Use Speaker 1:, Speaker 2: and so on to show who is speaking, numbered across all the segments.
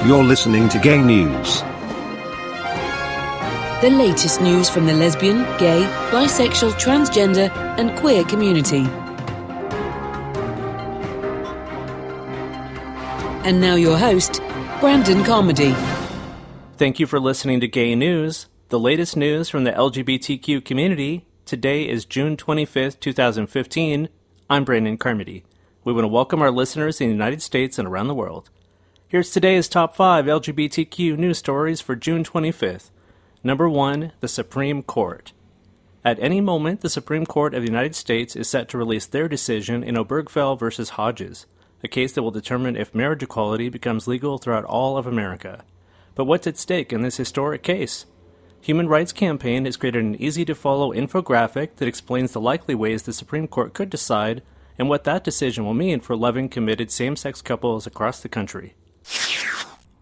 Speaker 1: You're listening to Gay News.
Speaker 2: The latest news from the lesbian, gay, bisexual, transgender and queer community. And now your host, Brandon CARMODY.
Speaker 3: Thank you for listening to Gay News, the latest news from the LGBTQ community. Today is June 25th, 2015. I'm Brandon CARMODY. We want to welcome our listeners in the United States and around the world. Here's today's top 5 LGBTQ news stories for June 25th. Number 1, the Supreme Court. At any moment, the Supreme Court of the United States is set to release their decision in Obergefell v. Hodges, a case that will determine if marriage equality becomes legal throughout all of America. But what's at stake in this historic case? Human Rights Campaign has created an easy-to-follow infographic that explains the likely ways the Supreme Court could decide and what that decision will mean for loving, committed same-sex couples across the country.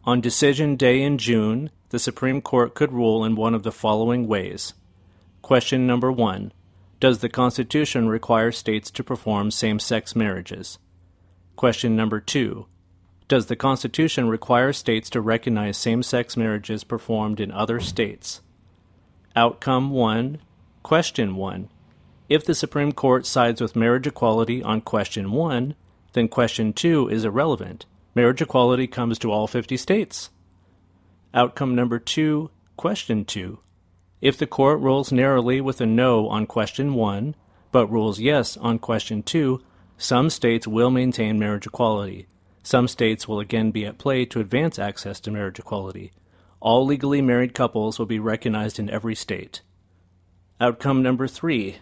Speaker 3: On Decision Day in June, the Supreme Court could rule in one of the following ways. Question number 1. Does the Constitution require states to perform same-sex marriages? Question number 2. Does the Constitution require states to recognize same-sex marriages performed in other states? Outcome 1. Question 1. If the Supreme Court sides with marriage equality on Question 1, then Question 2 is irrelevant. Marriage equality comes to all 50 states. Outcome number 2. Question 2. If the court rules narrowly with a no on Question 1, but rules yes on Question 2, some states will maintain marriage equality. Some states will again be at play to advance access to marriage equality. All legally married couples will be recognized in every state. Outcome number 3.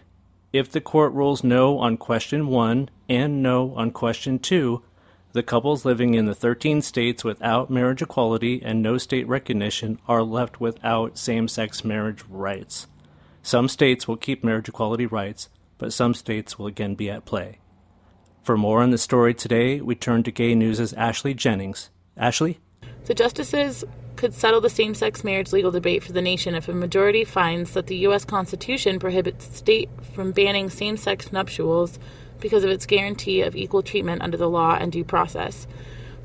Speaker 3: If the court rules no on Question 1 and no on Question 2, the couples living in the 13 states without marriage equality and no state recognition are left without same-sex marriage rights. Some states will keep marriage equality rights, but some states will again be at play. For more on the story today, we turn to Gay News' Ashley Jennings. Ashley?
Speaker 4: The justices could settle the same-sex marriage legal debate for the nation if a majority finds that the U.S. Constitution prohibits the state from banning same-sex nuptials because of its guarantee of equal treatment under the law and due process.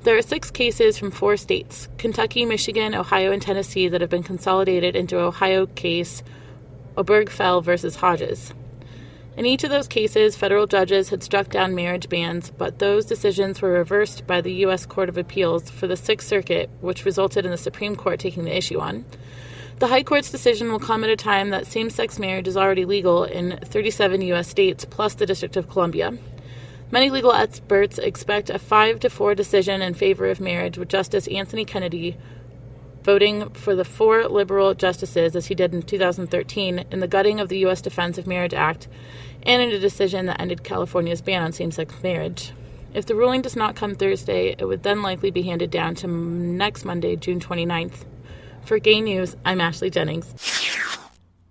Speaker 4: There are 6 cases from 4 states, Kentucky, Michigan, Ohio, and Tennessee, that have been consolidated into Ohio case Obergefell v. Hodges. In each of those cases, federal judges had struck down marriage bans, but those decisions were reversed by the U.S. Court of Appeals for the Sixth Circuit, which resulted in the Supreme Court taking the issue on. The High Court's decision will come at a time that same-sex marriage is already legal in 37 U.S. states, plus the District of Columbia. Many legal experts expect a 5-4 decision in favor of marriage, with Justice Anthony Kennedy voting for the 4 liberal justices, as he did in 2013, in the gutting of the U.S. Defense of Marriage Act, and in a decision that ended California's ban on same-sex marriage. If the ruling does not come Thursday, it would then likely be handed down to next Monday, June 29th. For Gay News, I'm Ashley Jennings.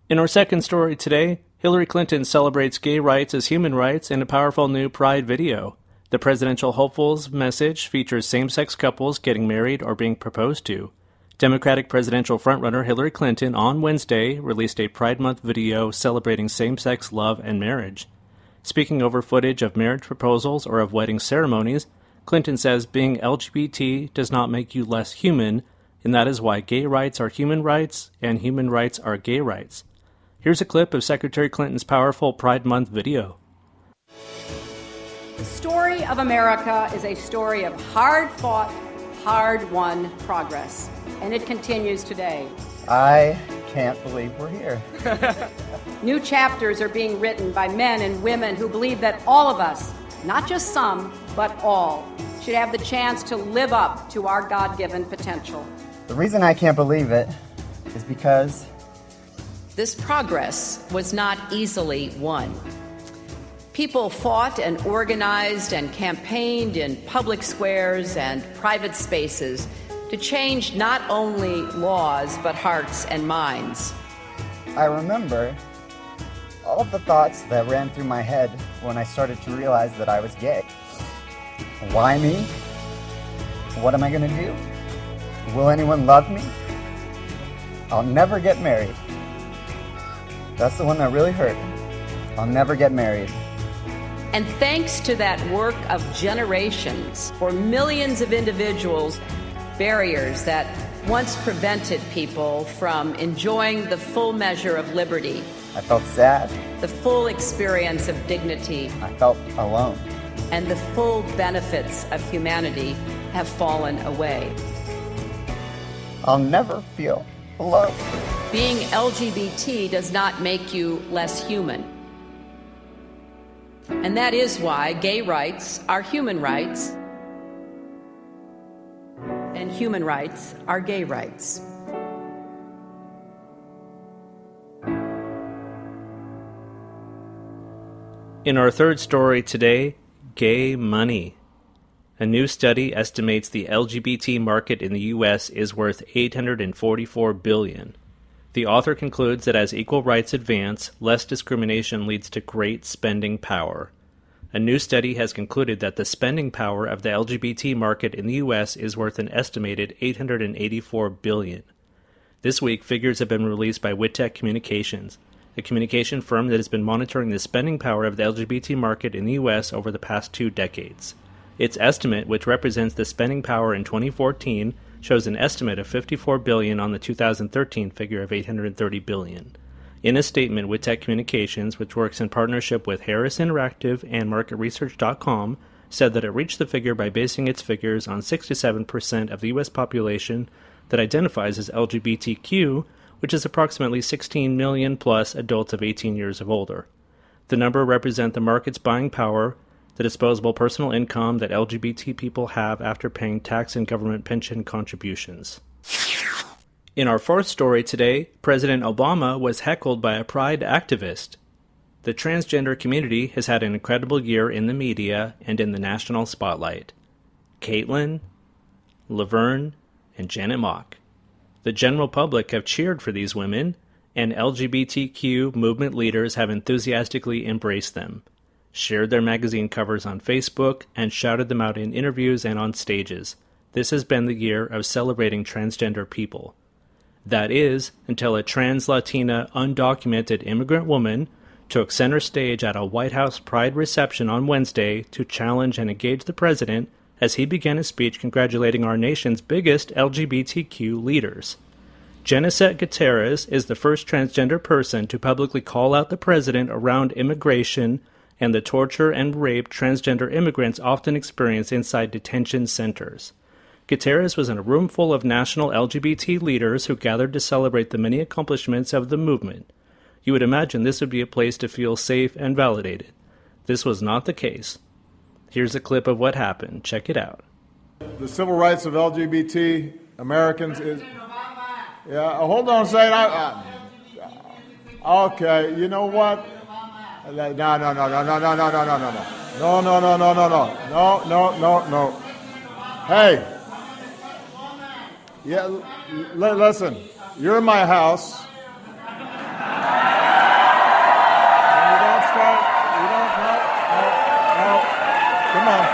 Speaker 3: In our second story today, Hillary Clinton celebrates gay rights as human rights in a powerful new Pride video. The presidential hopeful's message features same-sex couples getting married or being proposed to. Democratic presidential frontrunner Hillary Clinton on Wednesday released a Pride Month video celebrating same-sex love and marriage. Speaking over footage of marriage proposals or of wedding ceremonies, Clinton says being LGBT does not make you less human, and that is why gay rights are human rights and human rights are gay rights. Here's a clip of Secretary Clinton's powerful Pride Month video.
Speaker 5: The story of America is a story of hard-fought, hard-won progress, and it continues today.
Speaker 6: I can't believe we're here.
Speaker 5: New chapters are being written by men and women who believe that all of us, not just some, but all, should have the chance to live up to our God-given potential.
Speaker 6: The reason I can't believe it is because
Speaker 7: this progress was not easily won. People fought and organized and campaigned in public squares and private spaces to change not only laws, but hearts and minds.
Speaker 6: I remember all of the thoughts that ran through my head when I started to realize that I was gay. Why me? What am I going to do? Will anyone love me? I'll never get married. That's the one that really hurt. I'll never get married.
Speaker 7: And thanks to that work of generations, for millions of individuals barriers that once prevented people from enjoying the full measure of liberty,
Speaker 6: I felt sad.
Speaker 7: the full experience of dignity,
Speaker 6: I felt alone.
Speaker 7: and the full benefits of humanity have fallen away.
Speaker 6: I'll never feel alone.
Speaker 7: Being LGBT does not make you less human. And that is why gay rights are human rights, and human rights are gay rights.
Speaker 3: In our third story today, gay money. A new study estimates the LGBT market in the U.S. is worth $844 billion. The author concludes that as equal rights advance, less discrimination leads to great spending power. A new study has concluded that the spending power of the LGBT market in the U.S. is worth an estimated $884 billion. This week, figures have been released by Wittech Communications, a communication firm that has been monitoring the spending power of the LGBT market in the U.S. over the past 2 decades. Its estimate, which represents the spending power in 2014, shows an estimate of $54 billion on the 2013 figure of $830 billion. In a statement, Wittech Communications, which works in partnership with Harris Interactive and MarketResearch.com, said that it reached the figure by basing its figures on 67% of the U.S. population that identifies as LGBTQ, which is approximately 16 million plus adults of 18 years of older. The number represents the market's buying power, the disposable personal income that LGBT people have after paying tax and government pension contributions. In our fourth story today, President Obama was heckled by a pride activist. The transgender community has had an incredible year in the media and in the national spotlight. Caitlin, Laverne, and Janet Mock. The general public have cheered for these women, and LGBTQ movement leaders have enthusiastically embraced them, shared their magazine covers on Facebook, and shouted them out in interviews and on stages. This has been the year of celebrating transgender people. That is, until a trans Latina undocumented immigrant woman took center stage at a White House Pride reception on Wednesday to challenge and engage the president as he began a speech congratulating our nation's biggest LGBTQ leaders. Genesette Gutierrez is the first transgender person to publicly call out the president around immigration and the torture and rape transgender immigrants often experience inside detention centers. Gutierrez was in a room full of national LGBT leaders who gathered to celebrate the many accomplishments of the movement. You would imagine this would be a place to feel safe and validated. This was not the case. Here's a clip of what happened. Check it out.
Speaker 8: The civil rights of LGBT Americans is... Yeah, hold on a second. Okay, you know what? No. Hey. Yeah, listen. You're in my house. And you don't start. No. Come on.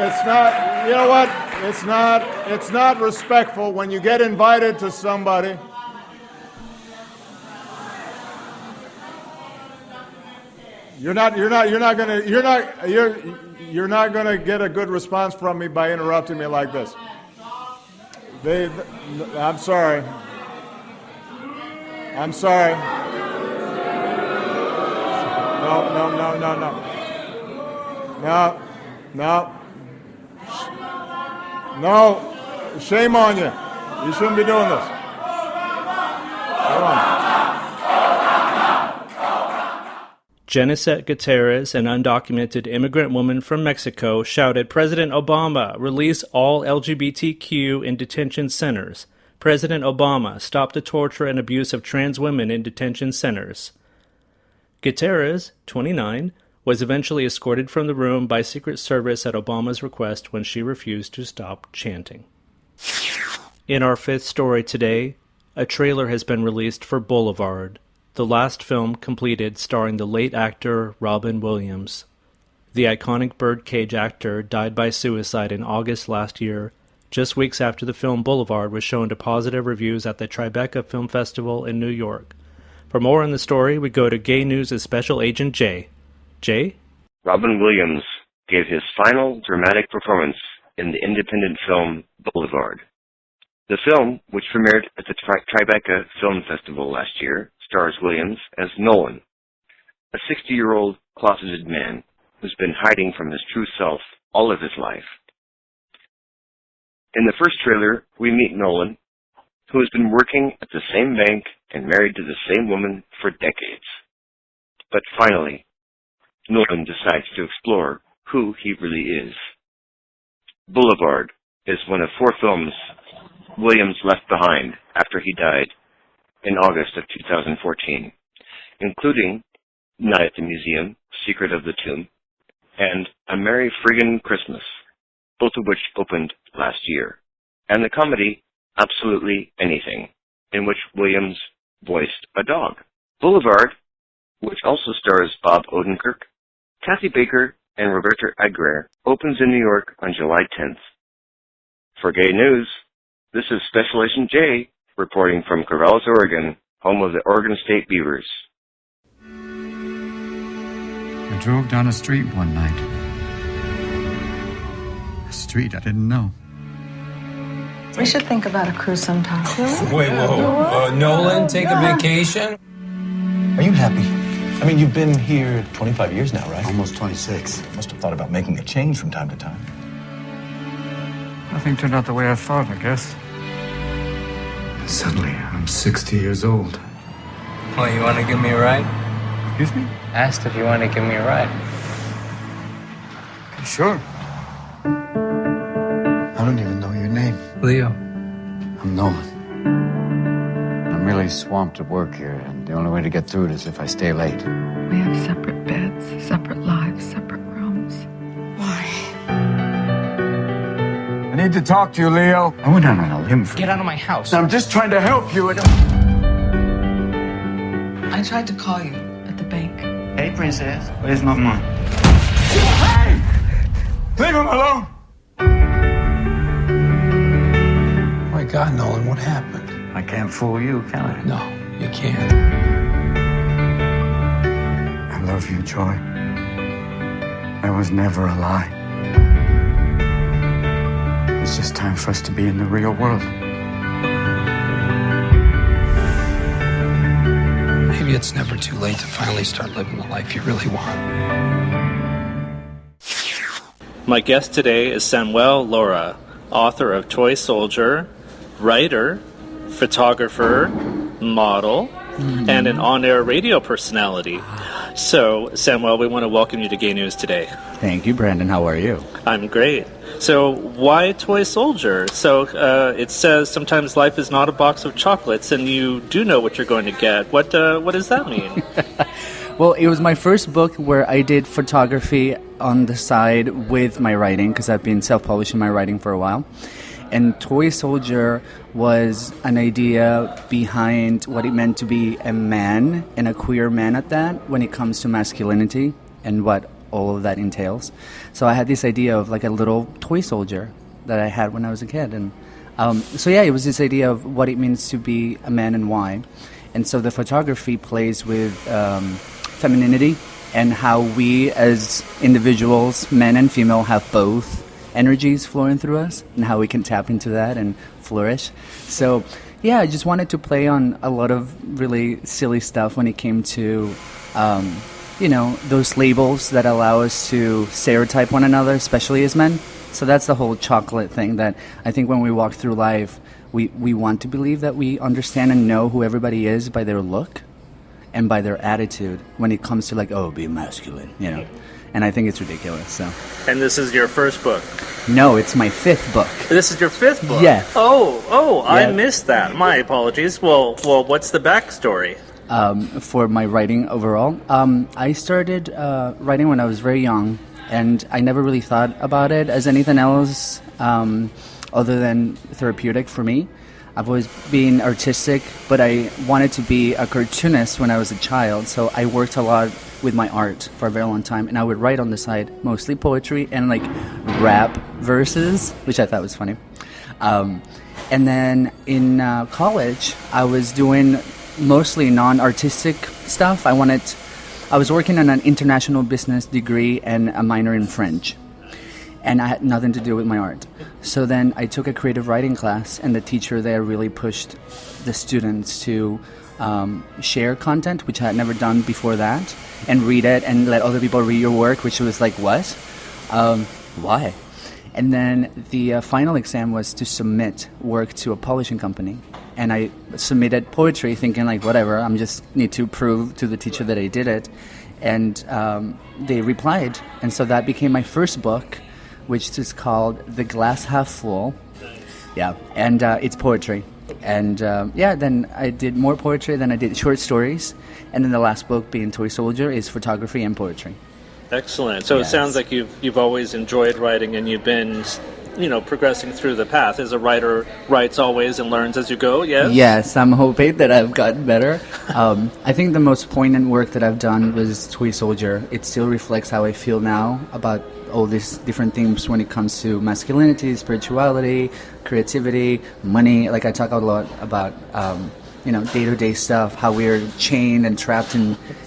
Speaker 8: It's not. You know what? It's not respectful when you get invited to somebody. You're not gonna get a good response from me by interrupting me like this. I'm sorry. No. Shame on you. You shouldn't be doing this. Come on.
Speaker 3: Genesette Gutierrez, an undocumented immigrant woman from Mexico, shouted, "President Obama, release all LGBTQ in detention centers. President Obama, stop the torture and abuse of trans women in detention centers." Gutierrez, 29, was eventually escorted from the room by Secret Service at Obama's request when she refused to stop chanting. In our fifth story today, a trailer has been released for Boulevard, the last film completed starring the late actor Robin Williams. The iconic Birdcage actor died by suicide in August last year, just weeks after the film Boulevard was shown to positive reviews at the Tribeca Film Festival in New York. For more on the story, we go to Gay News' Special Agent Jay. Jay?
Speaker 9: Robin Williams gave his final dramatic performance in the independent film Boulevard. The film, which premiered at the Tribeca Film Festival last year, stars Williams as Nolan, a 60-year-old closeted man who's been hiding from his true self all of his life. In the first trailer, we meet Nolan, who has been working at the same bank and married to the same woman for decades. But finally, Nolan decides to explore who he really is. Boulevard is one of 4 films Williams left behind after he died in August of 2014, including Night at the Museum, Secret of the Tomb, and A Merry Friggin' Christmas, both of which opened last year, and the comedy Absolutely Anything, in which Williams voiced a dog. Boulevard, which also stars Bob Odenkirk, Kathy Baker, and Roberta Aguirre, opens in New York on July 10th. For Gay News, this is Special Agent Jay reporting from Corvallis, Oregon, home of the Oregon State Beavers.
Speaker 10: I drove down a street one night. A street I didn't know.
Speaker 11: We should think about a cruise sometime.
Speaker 12: Wait, whoa. Nolan, take a vacation?
Speaker 13: Are you happy? I mean, you've been here 25 years now, right?
Speaker 10: Almost 26.
Speaker 13: Must have thought about making a change from time to time.
Speaker 10: Nothing turned out the way I thought, I guess. Suddenly, I'm 60 years old.
Speaker 12: Well, you want to give me a ride?
Speaker 10: Excuse me?
Speaker 12: Asked if you want to give me a ride.
Speaker 10: Okay, sure. I don't even know your name.
Speaker 12: Leo.
Speaker 10: I'm Nolan. I'm really swamped at work here, and the only way to get through it is if I stay late.
Speaker 11: We have separate beds, separate lives, separate rooms. Why?
Speaker 10: I need to talk to you, Leo. I went out on a limb for
Speaker 12: Get out of my house.
Speaker 10: I'm just trying to help you.
Speaker 11: I tried to call you at the bank.
Speaker 10: Hey, princess. Where's my mom? Hey! Leave him alone!
Speaker 12: My God, Nolan, what happened?
Speaker 10: I can't fool you, can I?
Speaker 12: No, you can't.
Speaker 10: I love you, Joy. That was never a lie. It's just time for us to be in the real world.
Speaker 12: Maybe it's never too late to finally start living the life you really want.
Speaker 3: My guest today is Samuel LORA, author of Toy Soldier, writer, photographer, model, and an on-air radio personality. So, Samuel, we want to welcome you to Gay News today.
Speaker 14: Thank you, Brandon. How are you?
Speaker 3: I'm great. So, why Toy Soldier? So, it says sometimes life is not a box of chocolates, and you do know what you're going to get. What does that mean?
Speaker 14: Well, it was my first book where I did photography on the side with my writing, because I've been self-publishing my writing for a while. And Toy Soldier was an idea behind what it meant to be a man, and a queer man at that, when it comes to masculinity and what all of that entails. So I had this idea of like a little toy soldier that I had when I was a kid. And it was this idea of what it means to be a man and why. And so the photography plays with femininity and how we as individuals, men and female, have both energies flowing through us and how we can tap into that and flourish. So I just wanted to play on a lot of really silly stuff when it came to those labels that allow us to stereotype one another, especially as men. So that's the whole chocolate thing that I think when we walk through life, we want to believe that we understand and know who everybody is by their look and by their attitude when it comes to be masculine, And I think it's ridiculous. So.
Speaker 3: And this is your first book?
Speaker 14: No, it's my 5th book.
Speaker 3: This is your 5th book?
Speaker 14: Yeah.
Speaker 3: Oh, yeah. I missed that. My apologies. Well, what's the backstory?
Speaker 14: For my writing overall. I started writing when I was very young, and I never really thought about it as anything else other than therapeutic for me. I've always been artistic, but I wanted to be a cartoonist when I was a child, so I worked a lot with my art for a very long time, and I would write on the side mostly poetry and rap verses, which I thought was funny. And then in college, I was doing mostly non-artistic stuff. I was working on an international business degree and a minor in French. and I had nothing to do with my art. So then I took a creative writing class, and the teacher there really pushed the students to share content, which I had never done before that, and read it and let other people read your work, which was like, what? Why? And then the final exam was to submit work to a publishing company. And I submitted poetry thinking like, whatever, I'm just need to prove to the teacher that I did it. And they replied. And so that became my first book, which is called The Glass Half Full. Yeah, and it's poetry. And then I did more poetry, then I did short stories. And then the last book, being Toy Soldier, is photography and poetry.
Speaker 3: Excellent. So It sounds like you've always enjoyed writing, and you've been, progressing through the path. As a writer, writes always and learns as you go, yes?
Speaker 14: Yes, I'm hoping that I've gotten better. I think the most poignant work that I've done was Toy Soldier. It still reflects how I feel now about all these different themes when it comes to masculinity, spirituality, creativity, money. Like I talk a lot about day-to-day stuff, how we're chained and trapped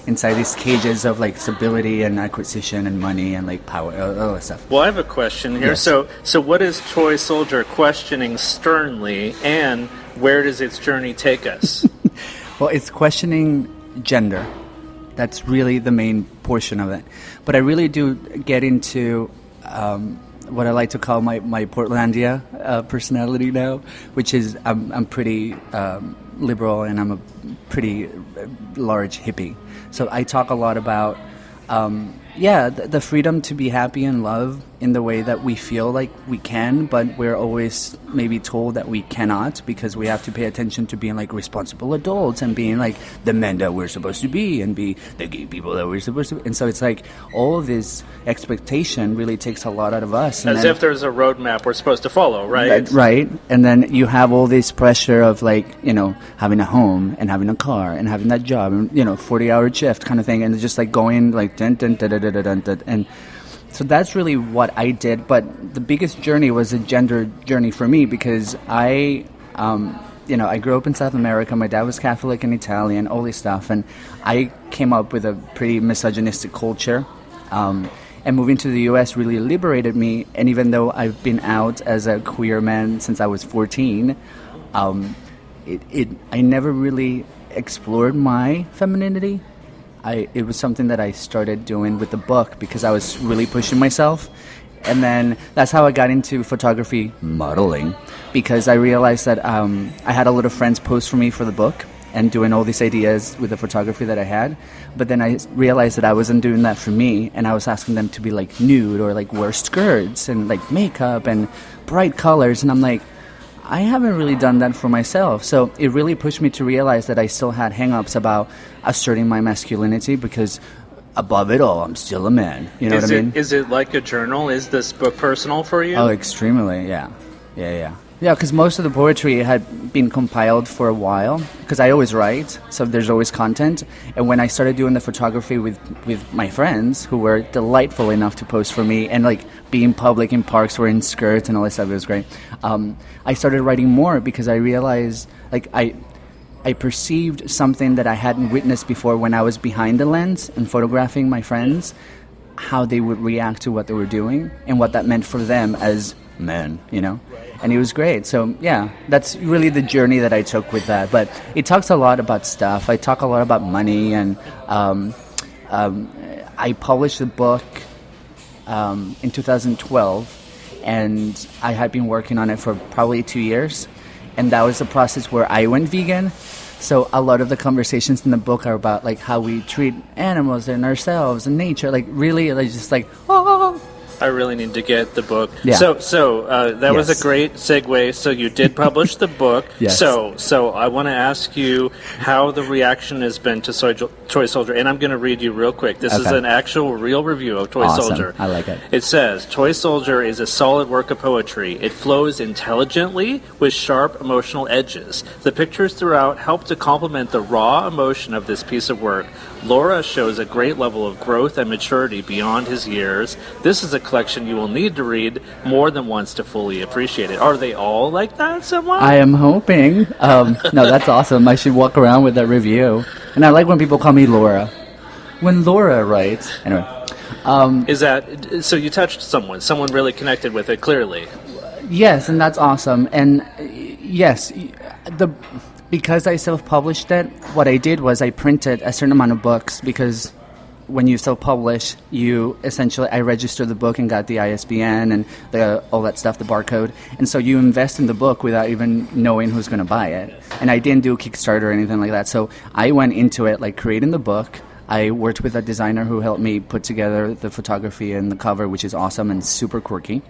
Speaker 14: inside these cages of like stability and acquisition and money and like power, all that stuff.
Speaker 3: Well, I have a question here.
Speaker 14: Yes.
Speaker 3: So what is Toy Soldier questioning sternly, and where does its journey take us?
Speaker 14: Well, it's questioning gender. That's really the main portion of it. But I really do get into what I like to call my Portlandia personality now, which is I'm pretty liberal, and I'm a pretty large hippie. So I talk a lot about the freedom to be happy and love in the way that we feel like we can, but we're always maybe told that we cannot, because we have to pay attention to being like responsible adults and being like the men that we're supposed to be and be the gay people that we're supposed to be. And so it's like all of this expectation really takes a lot out of us.
Speaker 3: As if there's a roadmap we're supposed to follow, right?
Speaker 14: Right. And then you have all this pressure of like, having a home and having a car and having that job and, 40-hour shift kind of thing. And it's just like going like dun, dun, dun, dun, dun, dun, dun, and so that's really what I did. But the biggest journey was a gender journey for me, because I grew up in South America. My dad was Catholic and Italian, all this stuff. And I came up with a pretty misogynistic culture. And moving to the U.S. really liberated me. And even though I've been out as a queer man since I was 14, I never really explored my femininity. It was something that I started doing with the book because I was really pushing myself. And then that's how I got into photography modeling, because I realized that I had a lot of friends post for me for the book and doing all these ideas with the photography that I had. But then I realized that I wasn't doing that for me, and I was asking them to be like nude or like wear skirts and like makeup and bright colors. And I'm like, I haven't really done that for myself. So it really pushed me to realize that I still had hang-ups about asserting my masculinity, because above it all, I'm still a man. You know what I mean?
Speaker 3: Is it like a journal? Is this book personal for you?
Speaker 14: Oh, extremely, yeah. Yeah, because most of the poetry had been compiled for a while, because I always write, so there's always content. And when I started doing the photography with my friends, who were delightful enough to post for me, and like being public in parks wearing skirts and all that stuff, it was great. I started writing more because I realized, like, I perceived something that I hadn't witnessed before when I was behind the lens and photographing my friends, how they would react to what they were doing and what that meant for them as men, and it was great. So yeah, that's really the journey that I took with that. But it talks a lot about stuff. I talk a lot about money, and I published the book in 2012, and I had been working on it for probably 2 years, and that was the process where I went vegan. So a lot of the conversations in the book are about like how we treat animals and ourselves and nature, like really like just like, oh.
Speaker 3: I really need to get the book.
Speaker 14: Yeah.
Speaker 3: So that was a great segue. So you did publish the book.
Speaker 14: Yes.
Speaker 3: So I want to ask you how the reaction has been to Toy Soldier, and I'm going to read you real quick. This is an actual real review of Toy Soldier.
Speaker 14: I like it.
Speaker 3: It says, Toy Soldier is a solid work of poetry. It flows intelligently with sharp emotional edges. The pictures throughout help to complement the raw emotion of this piece of work. LORA shows a great level of growth and maturity beyond his years. This is a collection you will need to read more than once to fully appreciate it. Are they all like that somewhat?
Speaker 14: I am hoping. No, that's awesome. I should walk around with that review. And I like when people call me LORA. When LORA writes... Anyway.
Speaker 3: Is that so? You touched someone really connected with it clearly.
Speaker 14: Yes, and that's awesome. And yes, because I self-published it, what I did was I printed a certain amount of books, because when you self-publish, I registered the book and got the ISBN and all that stuff, the barcode. And so you invest in the book without even knowing who's going to buy it. And I didn't do Kickstarter or anything like that. So I went into it like creating the book. I worked with a designer who helped me put together the photography and the cover, which is awesome and super quirky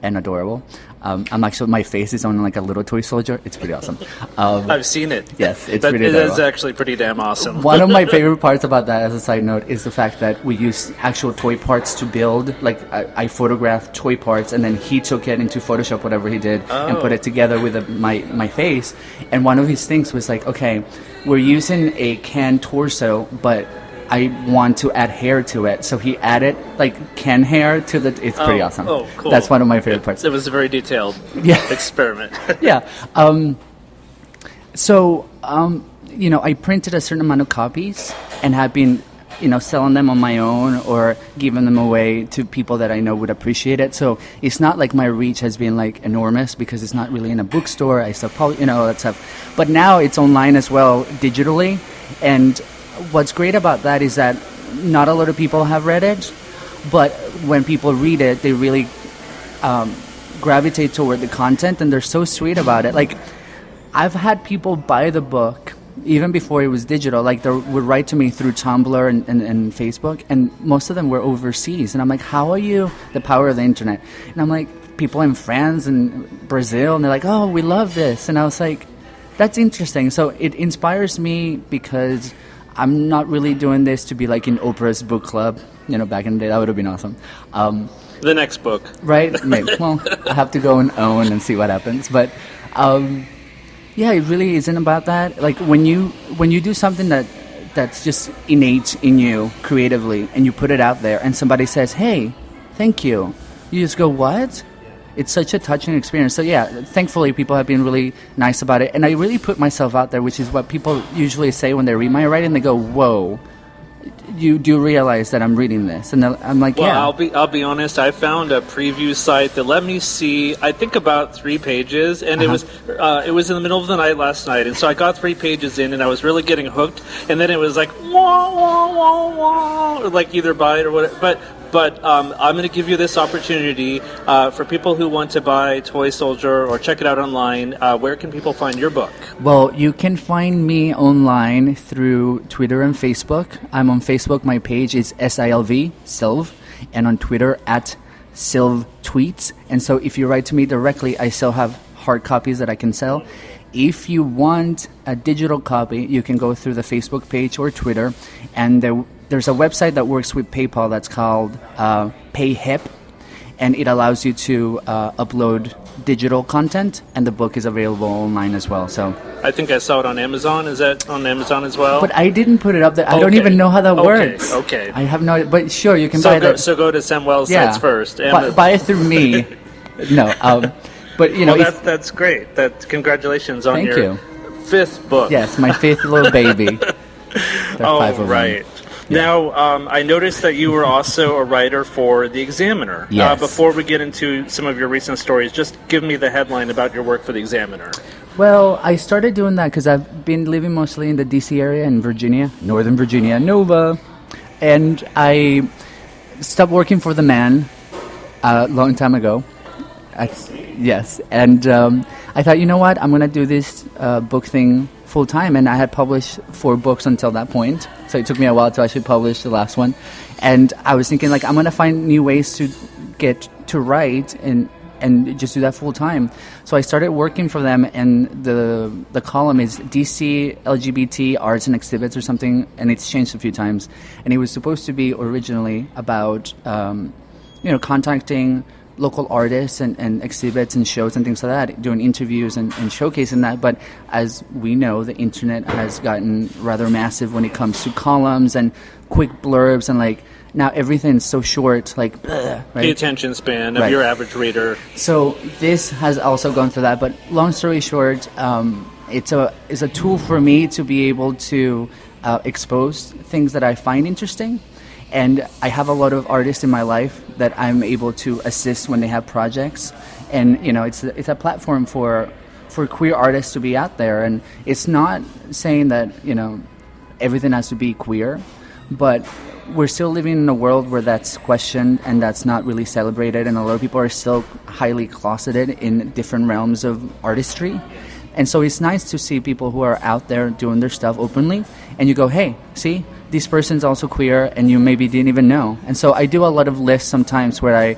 Speaker 14: and adorable. My face is on like a little toy soldier. It's pretty awesome.
Speaker 3: I've seen it.
Speaker 14: Yes, it's pretty adorable.
Speaker 3: It is actually pretty damn awesome.
Speaker 14: One of my favorite parts about that, as a side note, is the fact that we use actual toy parts to build. Like I photographed toy parts, and then he took it into Photoshop, whatever he did, and put it together with my face. And one of his things was like, okay, we're using a canned torso, but I want to add hair to it. So he added like can hair to the... It's pretty awesome.
Speaker 3: Oh, cool.
Speaker 14: That's one of my favorite parts.
Speaker 3: It was a very detailed experiment.
Speaker 14: Yeah. I printed a certain amount of copies and have been, selling them on my own or giving them away to people that I know would appreciate it. So it's not like my reach has been like enormous, because it's not really in a bookstore. I suppose, all that stuff. But now it's online as well, digitally. And what's great about that is that not a lot of people have read it, but when people read it, they really gravitate toward the content, and they're so sweet about it. Like, I've had people buy the book even before it was digital. Like, they would write to me through Tumblr and Facebook, and most of them were overseas. And I'm like, how are you? The power of the internet. And I'm like, people in France and Brazil, and they're like, oh, we love this. And I was like, that's interesting. So it inspires me, because I'm not really doing this to be like in Oprah's book club. Back in the day, that would have been awesome.
Speaker 3: The next book.
Speaker 14: Right? Maybe. Well, I have to go and own and see what happens. But, it really isn't about that. Like, when you do something that's just innate in you creatively, and you put it out there, and somebody says, hey, thank you. You just go, what? It's such a touching experience. So thankfully people have been really nice about it. And I really put myself out there, which is what people usually say when they read my writing. They go, whoa, you do realize that I'm reading this? And I'm like,
Speaker 3: I'll be honest. I found a preview site that let me see, I think, about 3 pages, and it was in the middle of the night last night, and so I got 3 pages in, and I was really getting hooked, and then it was like, wah, wah, wah, wah, or like either buy it or whatever. But I'm going to give you this opportunity for people who want to buy Toy Soldier or check it out online. Where can people find your book?
Speaker 14: Well, you can find me online through Twitter and Facebook. I'm on Facebook. My page is SILV, Silv, and on Twitter at Silv Tweets. And so if you write to me directly, I still have hard copies that I can sell. If you want a digital copy, you can go through the Facebook page or Twitter, and there's a website that works with PayPal that's called PayHip, and it allows you to upload digital content, and the book is available online as well. So
Speaker 3: I think I saw it on Amazon. Is that on Amazon as well?
Speaker 14: But I didn't put it up there. I don't even know how that works.
Speaker 3: Okay.
Speaker 14: I have no. But sure, you can buy that.
Speaker 3: So go to Samuel's sites first.
Speaker 14: Buy it through me. No. But
Speaker 3: that's great. Congratulations on
Speaker 14: Thank
Speaker 3: your
Speaker 14: you.
Speaker 3: 5th book.
Speaker 14: Yes, my 5th little baby.
Speaker 3: Right. Yeah. Now, I noticed that you were also a writer for The Examiner.
Speaker 14: Yes.
Speaker 3: Before we get into some of your recent stories, just give me the headline about your work for The Examiner.
Speaker 14: Well, I started doing that because I've been living mostly in the D.C. area in Virginia, Northern Virginia, Nova. And I stopped working for The Man a long time ago. Yes. And I thought, you know what, I'm going to do this book thing full time. And I had published 4 books until that point. So it took me a while to actually publish the last one. And I was thinking, like, I'm going to find new ways to get to write and just do that full time. So I started working for them, and the column is DC LGBT Arts and Exhibits or something, and it's changed a few times. And it was supposed to be originally about, contacting local artists and exhibits and shows and things like that, doing interviews and showcasing that. But as we know, the internet has gotten rather massive when it comes to columns and quick blurbs, and like now everything's so short, like right?
Speaker 3: The attention span of your average reader.
Speaker 14: So this has also gone through that. But long story short, it's a tool for me to be able to expose things that I find interesting. And I have a lot of artists in my life that I'm able to assist when they have projects. And, you know, it's a platform for queer artists to be out there. And it's not saying that, you know, everything has to be queer, but we're still living in a world where that's questioned and that's not really celebrated, and a lot of people are still highly closeted in different realms of artistry. And so it's nice to see people who are out there doing their stuff openly, and you go, hey, see, this person's also queer, and you maybe didn't even know. And so I do a lot of lists sometimes where I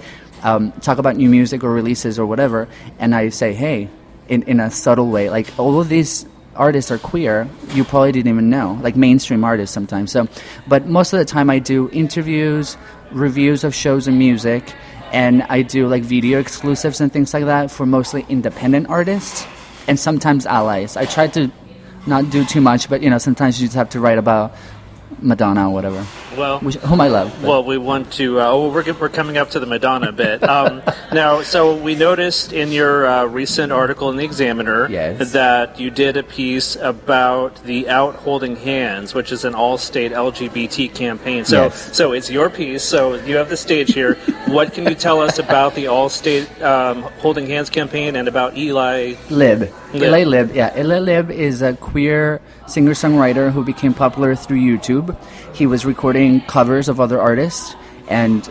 Speaker 14: talk about new music or releases or whatever, and I say, hey, in a subtle way, like, all of these artists are queer, you probably didn't even know, like mainstream artists sometimes. So, but most of the time I do interviews, reviews of shows and music, and I do like video exclusives and things like that for mostly independent artists and sometimes allies. I try to not do too much, but, you know, sometimes you just have to write about Madonna or whatever.
Speaker 3: Well,
Speaker 14: whom I love. But.
Speaker 3: Well, we want to. We're coming up to the Madonna bit now. So we noticed in your recent article in the Examiner that you did a piece about the Out Holding Hands, which is an all-state LGBT campaign. So, so it's your piece. So you have the stage here. What can you tell us about the all-state Holding Hands campaign and about Eli
Speaker 14: Lib? Eli Lib, yeah. Eli Lib is a queer singer-songwriter who became popular through YouTube. He was recording covers of other artists and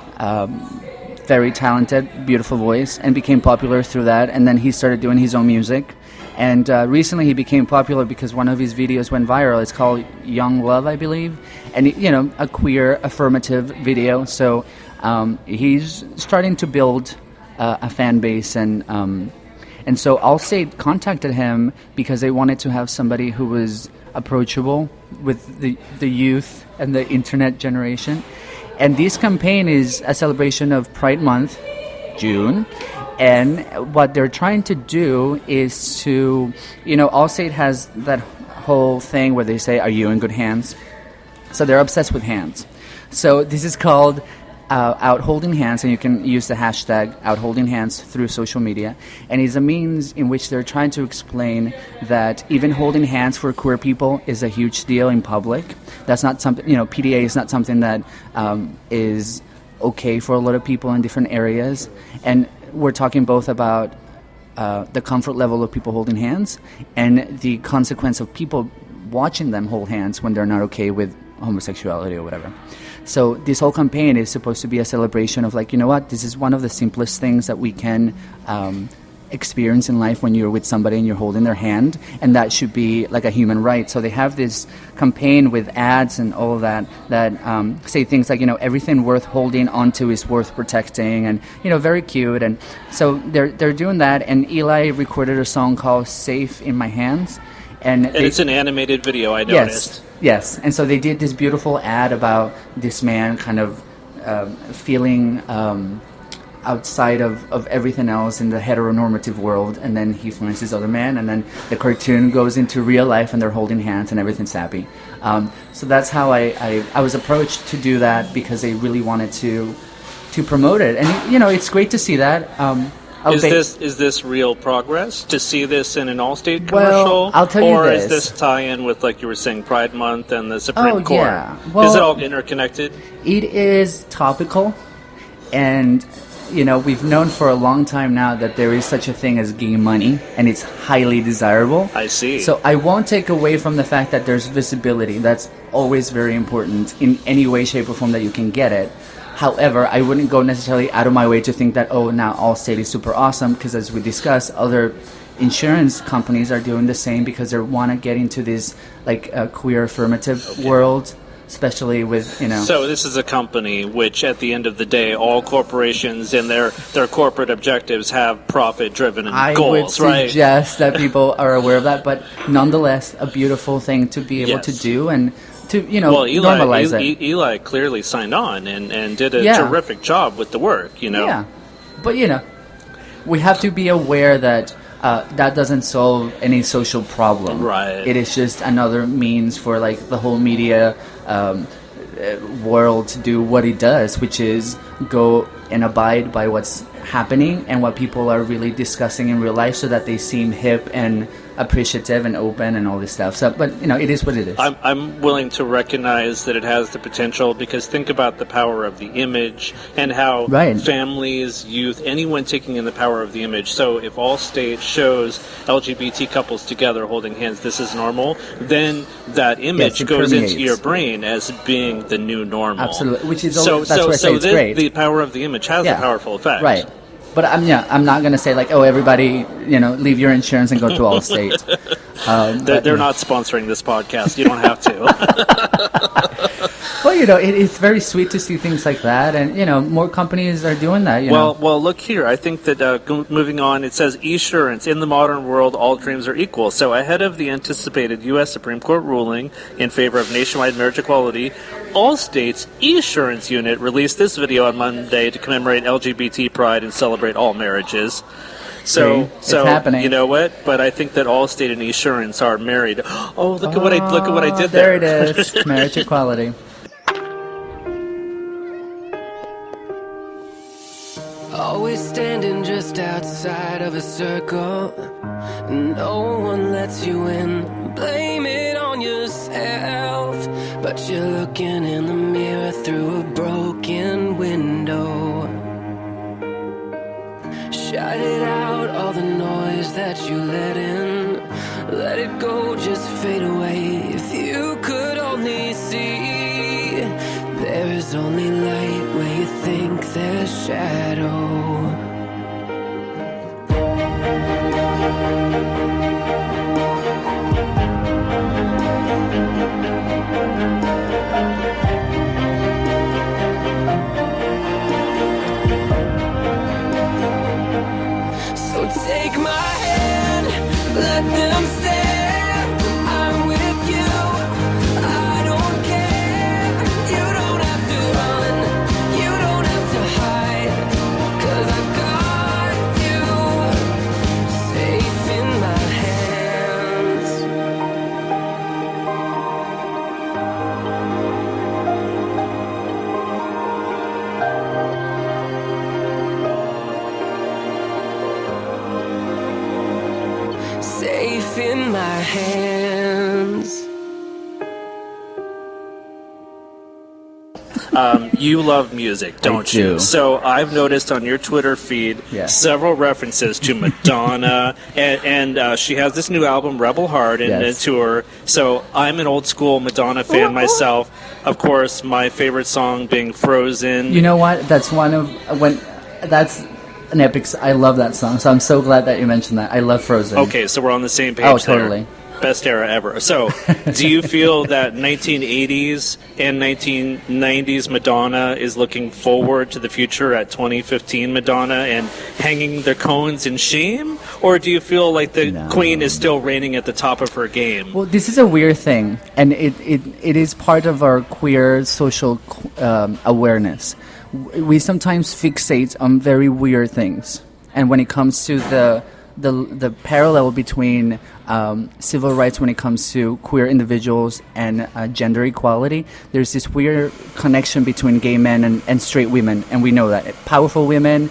Speaker 14: very talented, beautiful voice, and became popular through that. And then he started doing his own music. And recently he became popular because one of his videos went viral. It's called Young Love, I believe. And, you know, a queer affirmative video. So he's starting to build a fan base. And so Allstate contacted him because they wanted to have somebody who was approachable with the youth and the internet generation. And this campaign is a celebration of Pride Month, June. And what they're trying to do is to, you know, Allstate has that whole thing where they say, are you in good hands? So they're obsessed with hands. So this is called Out Holding Hands, and you can use the hashtag Out Holding Hands through social media. And it's a means in which they're trying to explain that even holding hands for queer people is a huge deal in public. That's not something, you know, PDA is not something that is okay for a lot of people in different areas. And we're talking both about the comfort level of people holding hands and the consequence of people watching them hold hands when they're not okay with homosexuality or whatever. So this whole campaign is supposed to be a celebration of, like, you know what, this is one of the simplest things that we can experience in life when you're with somebody and you're holding their hand, and that should be like a human right. So they have this campaign with ads and all of that say things like, you know, everything worth holding onto is worth protecting, and, you know, very cute. And so they're doing that, and Eli recorded a song called Safe in My Hands. And
Speaker 3: it's an animated video, I noticed.
Speaker 14: Yes, and so they did this beautiful ad about this man kind of feeling outside of everything else in the heteronormative world, and then he finds this other man, and then the cartoon goes into real life, and they're holding hands, and everything's happy. So that's how I was approached to do that, because they really wanted to promote it. And, you know, it's great to see that.
Speaker 3: Is this real progress to see this in an Allstate commercial?
Speaker 14: Well, I'll tell you
Speaker 3: or
Speaker 14: this.
Speaker 3: Is this tie-in with, like you were saying, Pride Month and the Supreme Court?
Speaker 14: Yeah. Well,
Speaker 3: is it all interconnected?
Speaker 14: It is topical, and, you know, we've known for a long time now that there is such a thing as gay money, and it's highly desirable.
Speaker 3: I see.
Speaker 14: So I won't take away from the fact that there's visibility. That's always very important in any way, shape, or form that you can get it. However, I wouldn't go necessarily out of my way to think that, oh, now Allstate is super awesome, because as we discussed, other insurance companies are doing the same because they want to get into this, like, queer affirmative world, especially with, you know.
Speaker 3: So this is a company which, at the end of the day, all corporations and their corporate objectives have profit-driven goals, right?
Speaker 14: I would suggest that people are aware of that, but nonetheless, a beautiful thing to be able to do, and to, you know, normalize it.
Speaker 3: Eli clearly signed on and did a terrific job with the work, you know.
Speaker 14: Yeah, but, you know, we have to be aware that that doesn't solve any social problem.
Speaker 3: Right.
Speaker 14: It is just another means for, like, the whole media world to do what it does, which is go and abide by what's happening and what people are really discussing in real life, so that they seem hip and appreciative and open and all this stuff. So, but it is what it is.
Speaker 3: I'm willing to recognize that it has the potential, because think about the power of the image and how families, youth, anyone taking in the power of the image. So if Allstate shows LGBT couples together holding hands, this is normal, then that image goes into your brain as being the new normal.
Speaker 14: Absolutely, which is that's why I say it's great.
Speaker 3: The power of the image has a powerful effect.
Speaker 14: Right. But I'm not going to say like, oh, everybody, leave your insurance and go to Allstate.
Speaker 3: They're not sponsoring this podcast. You don't have to.
Speaker 14: Well, it's very sweet to see things like that, and more companies are doing that.
Speaker 3: Well, look here. I think that moving on, it says Esurance. In the modern world, all dreams are equal. So ahead of the anticipated U.S. Supreme Court ruling in favor of nationwide marriage equality, Allstate's Esurance unit released this video on Monday to commemorate LGBT pride and celebrate all marriages. So
Speaker 14: it's happening.
Speaker 3: You know what? But I think that Allstate and Esurance are married. Oh, look at what I did
Speaker 14: there.
Speaker 3: There
Speaker 14: it is. Marriage equality.
Speaker 15: Always standing just outside of a circle. No one lets you in. Blame it on yourself. But you're looking in the mirror through a broken window. Shut it out, all the noise that you let in. Let it go, just fade away. If you could only see, there is only light where you think there's shadow. Take my hand, let them stare. I'm with you, I don't care. You don't have to run, you don't have to hide, 'cause I got you safe in my hands. Safe in my hands.
Speaker 3: You love music, don't you? So I've noticed on your Twitter feed several references to Madonna, and she has this new album, Rebel Heart, and a tour. So I'm an old school Madonna fan myself. Of course, my favorite song being Frozen.
Speaker 14: You know what? That's that's an epic. I love that song, so I'm so glad that you mentioned that. I love Frozen.
Speaker 3: Okay, so we're on the same page.
Speaker 14: Oh, totally.
Speaker 3: There. Best era ever. So, do you feel that 1980s and 1990s Madonna is looking forward to the future at 2015 Madonna and hanging their cones in shame? Or do you feel like the Queen is still reigning at the top of her game?
Speaker 14: Well, this is a weird thing, and it is part of our queer social awareness. We sometimes fixate on very weird things, and when it comes to the parallel between civil rights when it comes to queer individuals and gender equality, there's this weird connection between gay men and straight women, and we know that. Powerful women,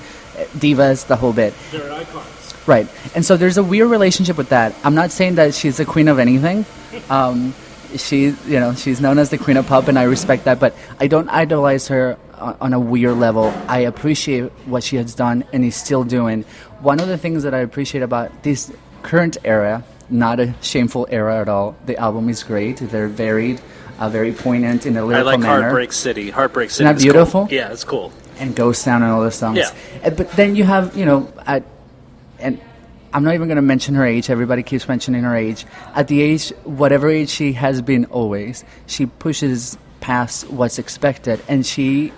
Speaker 14: divas, the whole bit.
Speaker 3: They're icons.
Speaker 14: Right. And so there's a weird relationship with that. I'm not saying that she's the queen of anything. She's known as the queen of pop, and I respect that, but I don't idolize her on a weird level. I appreciate what she has done and is still doing. One of the things that I appreciate about this current era, not a shameful era at all, the album is great. They're varied, very poignant in a lyrical manner.
Speaker 3: I like Heartbreak City. Heartbreak City.
Speaker 14: Isn't that beautiful?
Speaker 3: Cool. Yeah, it's cool.
Speaker 14: And Ghost Town and all the songs.
Speaker 3: Yeah.
Speaker 14: But then you have, and I'm not even going to mention her age. Everybody keeps mentioning her age. At the age, whatever age she has been always, she pushes past what's expected. And she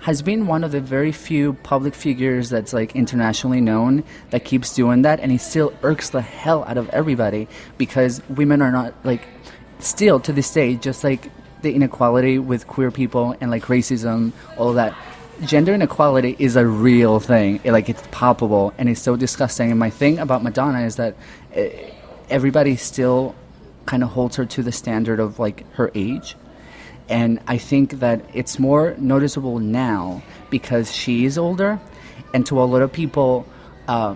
Speaker 14: has been one of the very few public figures that's like internationally known that keeps doing that. And it still irks the hell out of everybody because women are not like, still to this day, just like the inequality with queer people and like racism, all that. Gender inequality is a real thing. It's palpable, and it's so disgusting. And my thing about Madonna is that everybody still kind of holds her to the standard of like her age. And I think that it's more noticeable now because she is older, and to a lot of people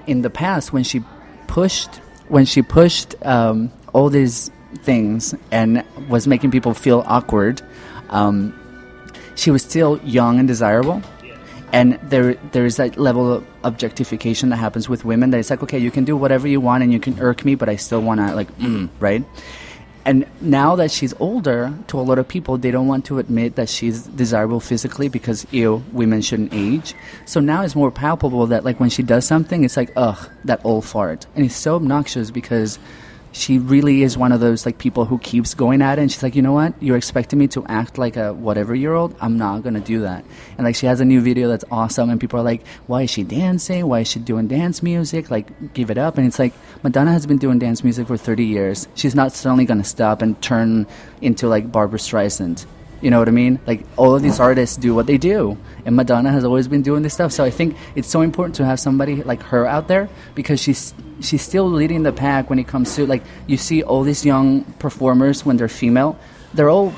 Speaker 14: in the past when she pushed when she pushed all these things and was making people feel awkward, she was still young and desirable. And there's that level of objectification that happens with women that it's like, okay, you can do whatever you want and you can irk me, but I still want to, like, right? And now that she's older, to a lot of people, they don't want to admit that she's desirable physically because, women shouldn't age. So now it's more palpable that, like, when she does something, it's like, ugh, that old fart. And it's so obnoxious because she really is one of those, like, people who keeps going at it. And she's like, you know what? You're expecting me to act like a whatever-year-old? I'm not going to do that. And, like, she has a new video that's awesome. And people are like, why is she dancing? Why is she doing dance music? Like, give it up. And it's like, Madonna has been doing dance music for 30 years. She's not suddenly going to stop and turn into, like, Barbra Streisand. You know what I mean? Like, all of these artists do what they do. And Madonna has always been doing this stuff. So I think it's so important to have somebody like her out there because she's still leading the pack when it comes to, like, you see all these young performers when they're female. They're all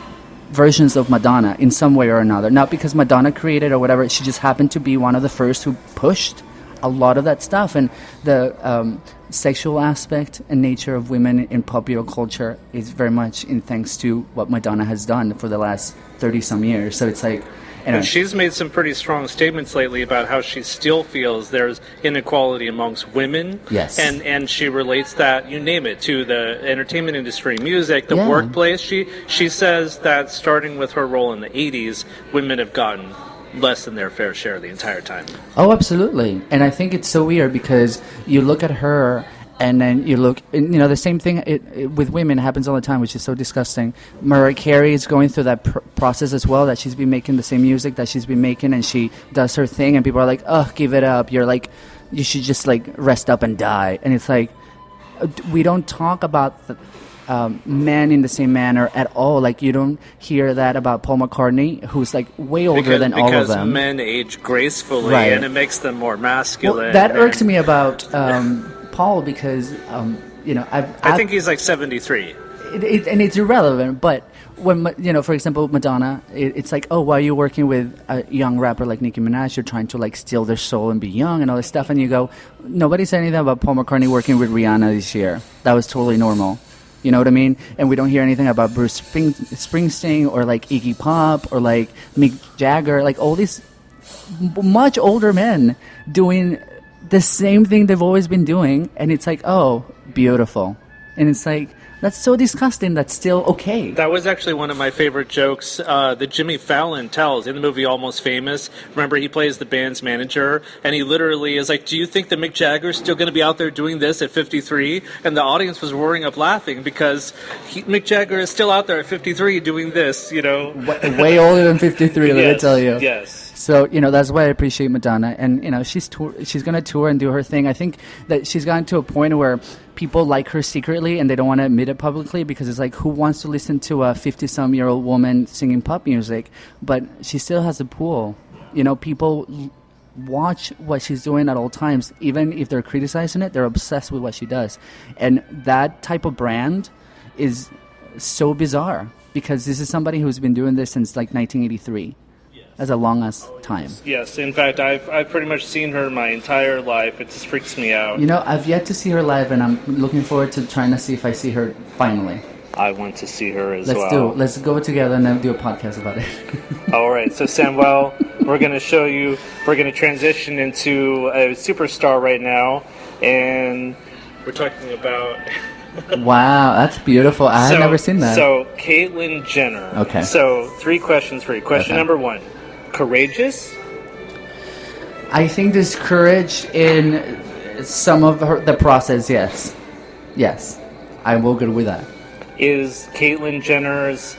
Speaker 14: versions of Madonna in some way or another. Not because Madonna created or whatever. She just happened to be one of the first who pushed a lot of that stuff. And the sexual aspect and nature of women in popular culture is very much in thanks to what Madonna has done for the last 30-some years. So it's like...
Speaker 3: And she's made some pretty strong statements lately about how she still feels there's inequality amongst women.
Speaker 14: Yes.
Speaker 3: And she relates that, you name it, to the entertainment industry, music, the workplace. She says that starting with her role in the 80s, women have gotten less than their fair share the entire time.
Speaker 14: Oh, absolutely. And I think it's so weird because you look at her and then you look, and, the same thing with women happens all the time, which is so disgusting. Mariah Carey is going through that process as well, that she's been making the same music that she's been making, and she does her thing, and people are like, oh, give it up. You're like, you should just, like, rest up and die. And it's like, we don't talk about men in the same manner at all. Like, you don't hear that about Paul McCartney, who's, like, way older than all of them.
Speaker 3: Because men age gracefully,
Speaker 14: right.
Speaker 3: And it makes them more masculine.
Speaker 14: Well, that irks me about Paul because, I
Speaker 3: think he's like 73.
Speaker 14: And it's irrelevant, but when, for example, Madonna, it's like, oh, why are you working with a young rapper like Nicki Minaj? You're trying to, like, steal their soul and be young and all this stuff. And you go, nobody said anything about Paul McCartney working with Rihanna this year. That was totally normal. You know what I mean? And we don't hear anything about Bruce Springsteen or, like, Iggy Pop or, like, Mick Jagger, like, all these much older men doing the same thing they've always been doing. And it's like, oh, beautiful. And it's like, that's so disgusting. That's still okay.
Speaker 3: That was actually one of my favorite jokes that Jimmy Fallon tells in the movie Almost Famous. Remember, he plays the band's manager, and he literally is like, do you think that Mick Jagger is still going to be out there doing this at 53? And the audience was roaring up laughing because Mick Jagger is still out there at 53 doing this,
Speaker 14: Way older than 53, let me tell you.
Speaker 3: Yes.
Speaker 14: So, that's why I appreciate Madonna. And, she's going to tour and do her thing. I think that she's gotten to a point where people like her secretly and they don't want to admit it publicly because it's like, who wants to listen to a 50-some-year-old woman singing pop music? But she still has a pool. People watch what she's doing at all times. Even if they're criticizing it, they're obsessed with what she does. And that type of brand is so bizarre because this is somebody who's been doing this since, like, 1983. As a long as time.
Speaker 3: Yes, in fact, I've pretty much seen her my entire life. It just freaks me out.
Speaker 14: I've yet to see her live, and I'm looking forward to trying to see if I see her finally.
Speaker 3: I want to see her as well.
Speaker 14: Let's go together and then do a podcast about it.
Speaker 3: All right, so Samuel, we're going to transition into a superstar right now, and we're talking about...
Speaker 14: Wow, that's beautiful. I had never seen that.
Speaker 3: So, Caitlyn Jenner.
Speaker 14: Okay.
Speaker 3: So, 3 questions for you. Question number 1. Courageous?
Speaker 14: I think there's courage in some of the process, yes. Yes, I will go with that.
Speaker 3: Is Caitlyn Jenner's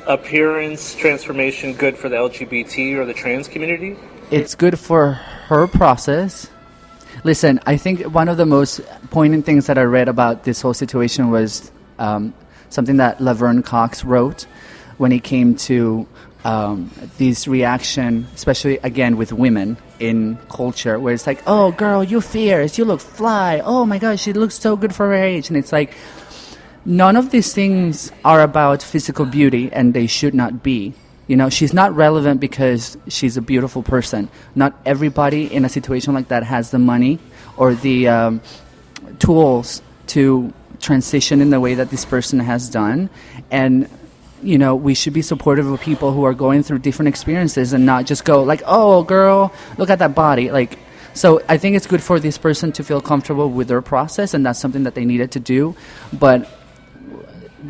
Speaker 3: appearance transformation good for the LGBT or the trans community?
Speaker 14: It's good for her process. Listen, I think one of the most poignant things that I read about this whole situation was something that Laverne Cox wrote when it came to this reaction, especially, again, with women in culture, where it's like, oh, girl, you're fierce, you look fly, oh my gosh, she looks so good for her age. And it's like, none of these things are about physical beauty, and they should not be. She's not relevant because she's a beautiful person. Not everybody in a situation like that has the money or the tools to transition in the way that this person has done. And we should be supportive of people who are going through different experiences and not just go like, oh, girl, look at that body. So I think it's good for this person to feel comfortable with their process, and that's something that they needed to do. But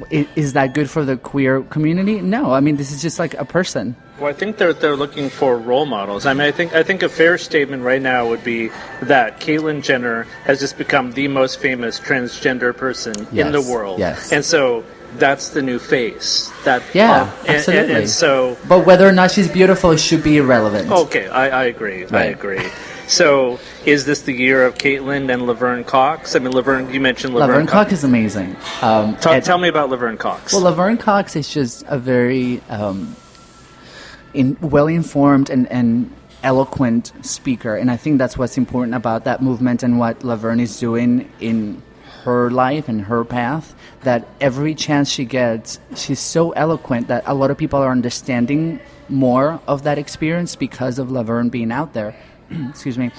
Speaker 14: is that good for the queer community? No. I mean, this is just like a person.
Speaker 3: Well, I think they're looking for role models. I mean, I think a fair statement right now would be that Caitlyn Jenner has just become the most famous transgender person in the world.
Speaker 14: Yes.
Speaker 3: And so that's the new face.
Speaker 14: Absolutely.
Speaker 3: And so,
Speaker 14: but whether or not she's beautiful should be irrelevant.
Speaker 3: Okay, I agree.
Speaker 14: Right.
Speaker 3: I agree. So, is this the year of Caitlyn and Laverne Cox? I mean, you mentioned Laverne Cox.
Speaker 14: Cox is amazing.
Speaker 3: Tell me about Laverne Cox.
Speaker 14: Well, Laverne Cox is just a very well-informed and eloquent speaker, and I think that's what's important about that movement and what Laverne is doing in her life and her path, that every chance she gets, she's so eloquent that a lot of people are understanding more of that experience because of Laverne being out there. Excuse me.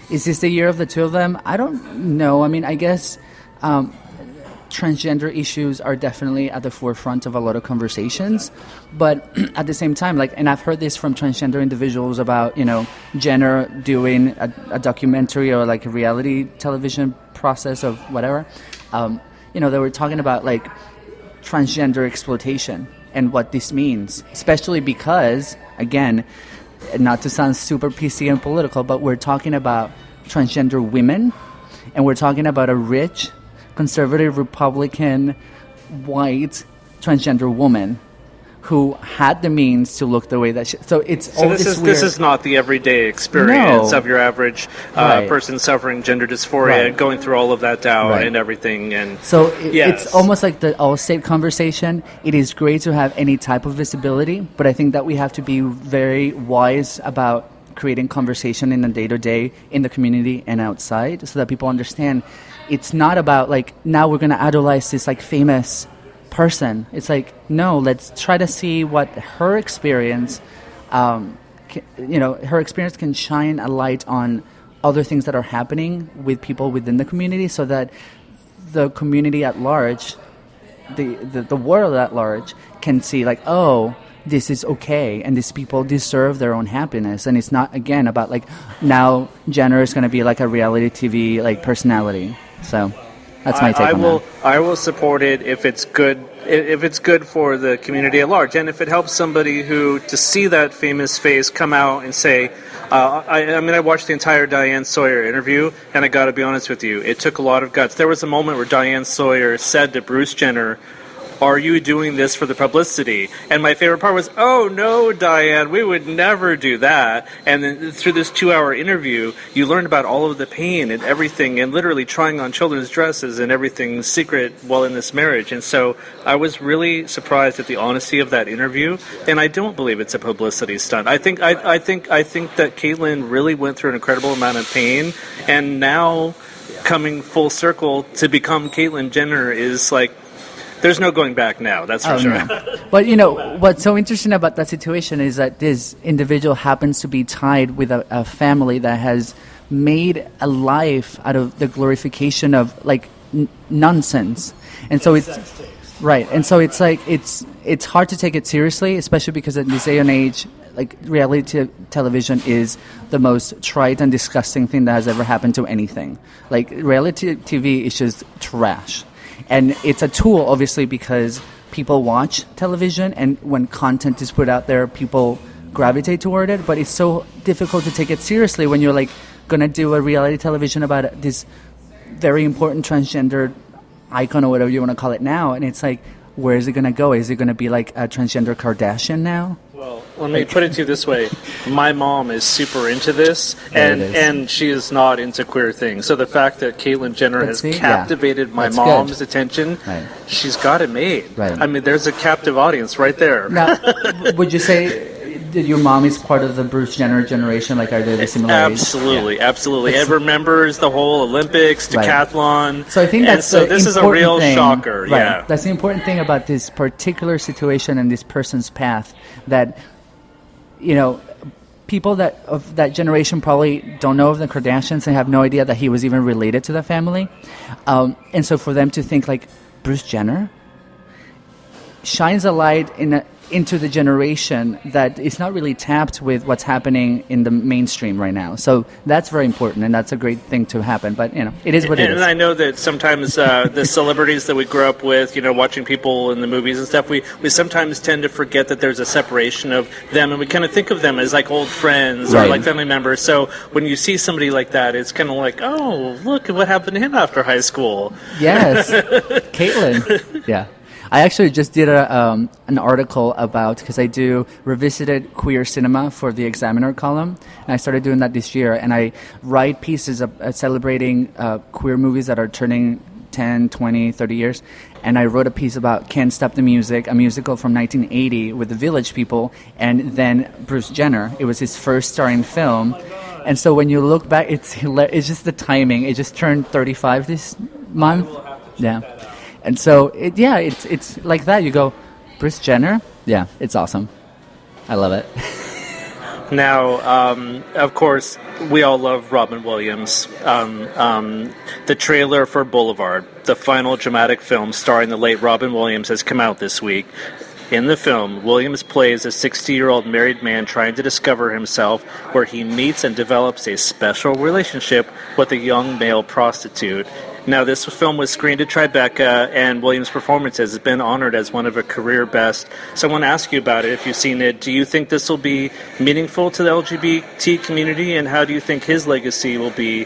Speaker 14: Is this the year of the two of them? I don't know. I mean, I guess transgender issues are definitely at the forefront of a lot of conversations, but at the same time, and I've heard this from transgender individuals about, Jenner doing a documentary or a reality television process of whatever. They were talking about transgender exploitation and what this means, especially because, again, not to sound super PC and political, but we're talking about transgender women, and we're talking about a rich, conservative, Republican, white, transgender woman who had the means to look the way that she... So this
Speaker 3: is not the everyday experience of your average person suffering gender dysphoria, going through all of that doubt and everything. And
Speaker 14: so it's almost like the all-state conversation. It is great to have any type of visibility, but I think that we have to be very wise about creating conversation in the day-to-day in the community and outside, so that people understand it's not about now we're going to idolize this famous person. It's no, let's try to see what her experience, her experience can shine a light on other things that are happening with people within the community, so that the community at large, the world at large, can see oh, this is okay, and these people deserve their own happiness, and it's not again about now Jenner is going to be a reality TV personality. So that's my take on that.
Speaker 3: I will support it if it's good. If it's good for the community at large, and if it helps somebody to see that famous face come out and say, I watched the entire Diane Sawyer interview, and I got to be honest with you, it took a lot of guts. There was a moment where Diane Sawyer said to Bruce Jenner, "Are you doing this for the publicity?" And my favorite part was, "Oh no, Diane, we would never do that." And then through this 2-hour interview, you learned about all of the pain and everything, and literally trying on children's dresses and everything secret while in this marriage. And so I was really surprised at the honesty of that interview, and I don't believe it's a publicity stunt. I think that Caitlyn really went through an incredible amount of pain, and now coming full circle to become Caitlyn Jenner is there's no going back now, that's for sure.
Speaker 14: No. But, what's so interesting about that situation is that this individual happens to be tied with a family that has made a life out of the glorification of, nonsense. And so it's... Right. And so it's it's hard to take it seriously, especially because in this day and age, reality television is the most trite and disgusting thing that has ever happened to anything. Reality TV is just trash. And it's a tool, obviously, because people watch television, and when content is put out there, people gravitate toward it. But it's so difficult to take it seriously when you're going to do a reality television about this very important transgender icon or whatever you want to call it now. And it's where is it going to go? Is it going to be a transgender Kardashian now?
Speaker 3: Well, let me put it to you this way. My mom is super into this, and she is not into queer things. So the fact that Caitlyn Jenner has captivated my mom's attention, she's got it made.
Speaker 14: Right.
Speaker 3: I mean, there's a captive audience right there.
Speaker 14: Now, would you say that your mom is part of the Bruce Jenner generation? Are they the similarities?
Speaker 3: Absolutely, absolutely. It remembers the whole Olympics, decathlon.
Speaker 14: So I think that's
Speaker 3: this is a real
Speaker 14: thing.
Speaker 3: shocker.
Speaker 14: Right.
Speaker 3: Yeah,
Speaker 14: that's the important thing about this particular situation and this person's path. That people that of that generation probably don't know of the Kardashians and have no idea that he was even related to the family. And so for them to think like Bruce Jenner shines a light into the generation that is not really tapped with what's happening in the mainstream right now. So that's very important, and that's a great thing to happen. But, it is what it is.
Speaker 3: And I know that sometimes the celebrities that we grew up with, watching people in the movies and stuff, we sometimes tend to forget that there's a separation of them, and we kind of think of them as like old friends or like family members. So when you see somebody like that, it's kind of like, oh, look at what happened to him after high school.
Speaker 14: Yes. Caitlin. Yeah. I actually just did an article about, because I do revisited queer cinema for the Examiner column, and I started doing that this year, and I write pieces of celebrating queer movies that are turning 10, 20, 30 years, and I wrote a piece about Can't Stop the Music, a musical from 1980 with the Village People, and then Bruce Jenner. It was his first starring film, and so when you look back, it's just the timing. It just turned 35 this month. Yeah. And so, it's like that. You go, Bruce Jenner? Yeah, it's awesome. I love it.
Speaker 3: Now, of course, we all love Robin Williams. The trailer for Boulevard, the final dramatic film starring the late Robin Williams, has come out this week. In the film, Williams plays a 60-year-old married man trying to discover himself, where he meets and develops a special relationship with a young male prostitute. Now, this film was screened at Tribeca, and Williams' performance has been honored as one of a career best. So I want to ask you about it, if you've seen it. Do you think this will be meaningful to the LGBT community, and how do you think his legacy will be,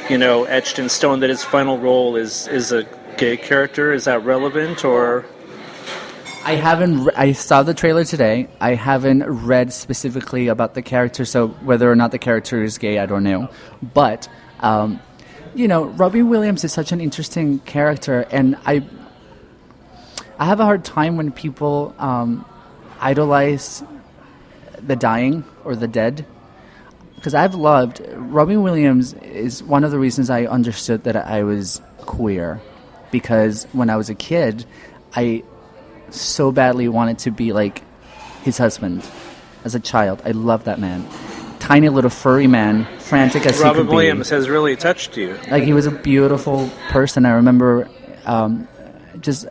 Speaker 3: etched in stone, that his final role is a gay character? Is that relevant, or...
Speaker 14: I saw the trailer today. I haven't read specifically about the character, so whether or not the character is gay, I don't know. But... Robin Williams is such an interesting character, and I have a hard time when people idolize the dying or the dead, because Robin Williams is one of the reasons I understood that I was queer, because when I was a kid, I so badly wanted to be like his husband as a child. I loved that man. Tiny little furry man, frantic as he could be.
Speaker 3: Robin Williams has really touched you.
Speaker 14: Like, he was a beautiful person. I remember just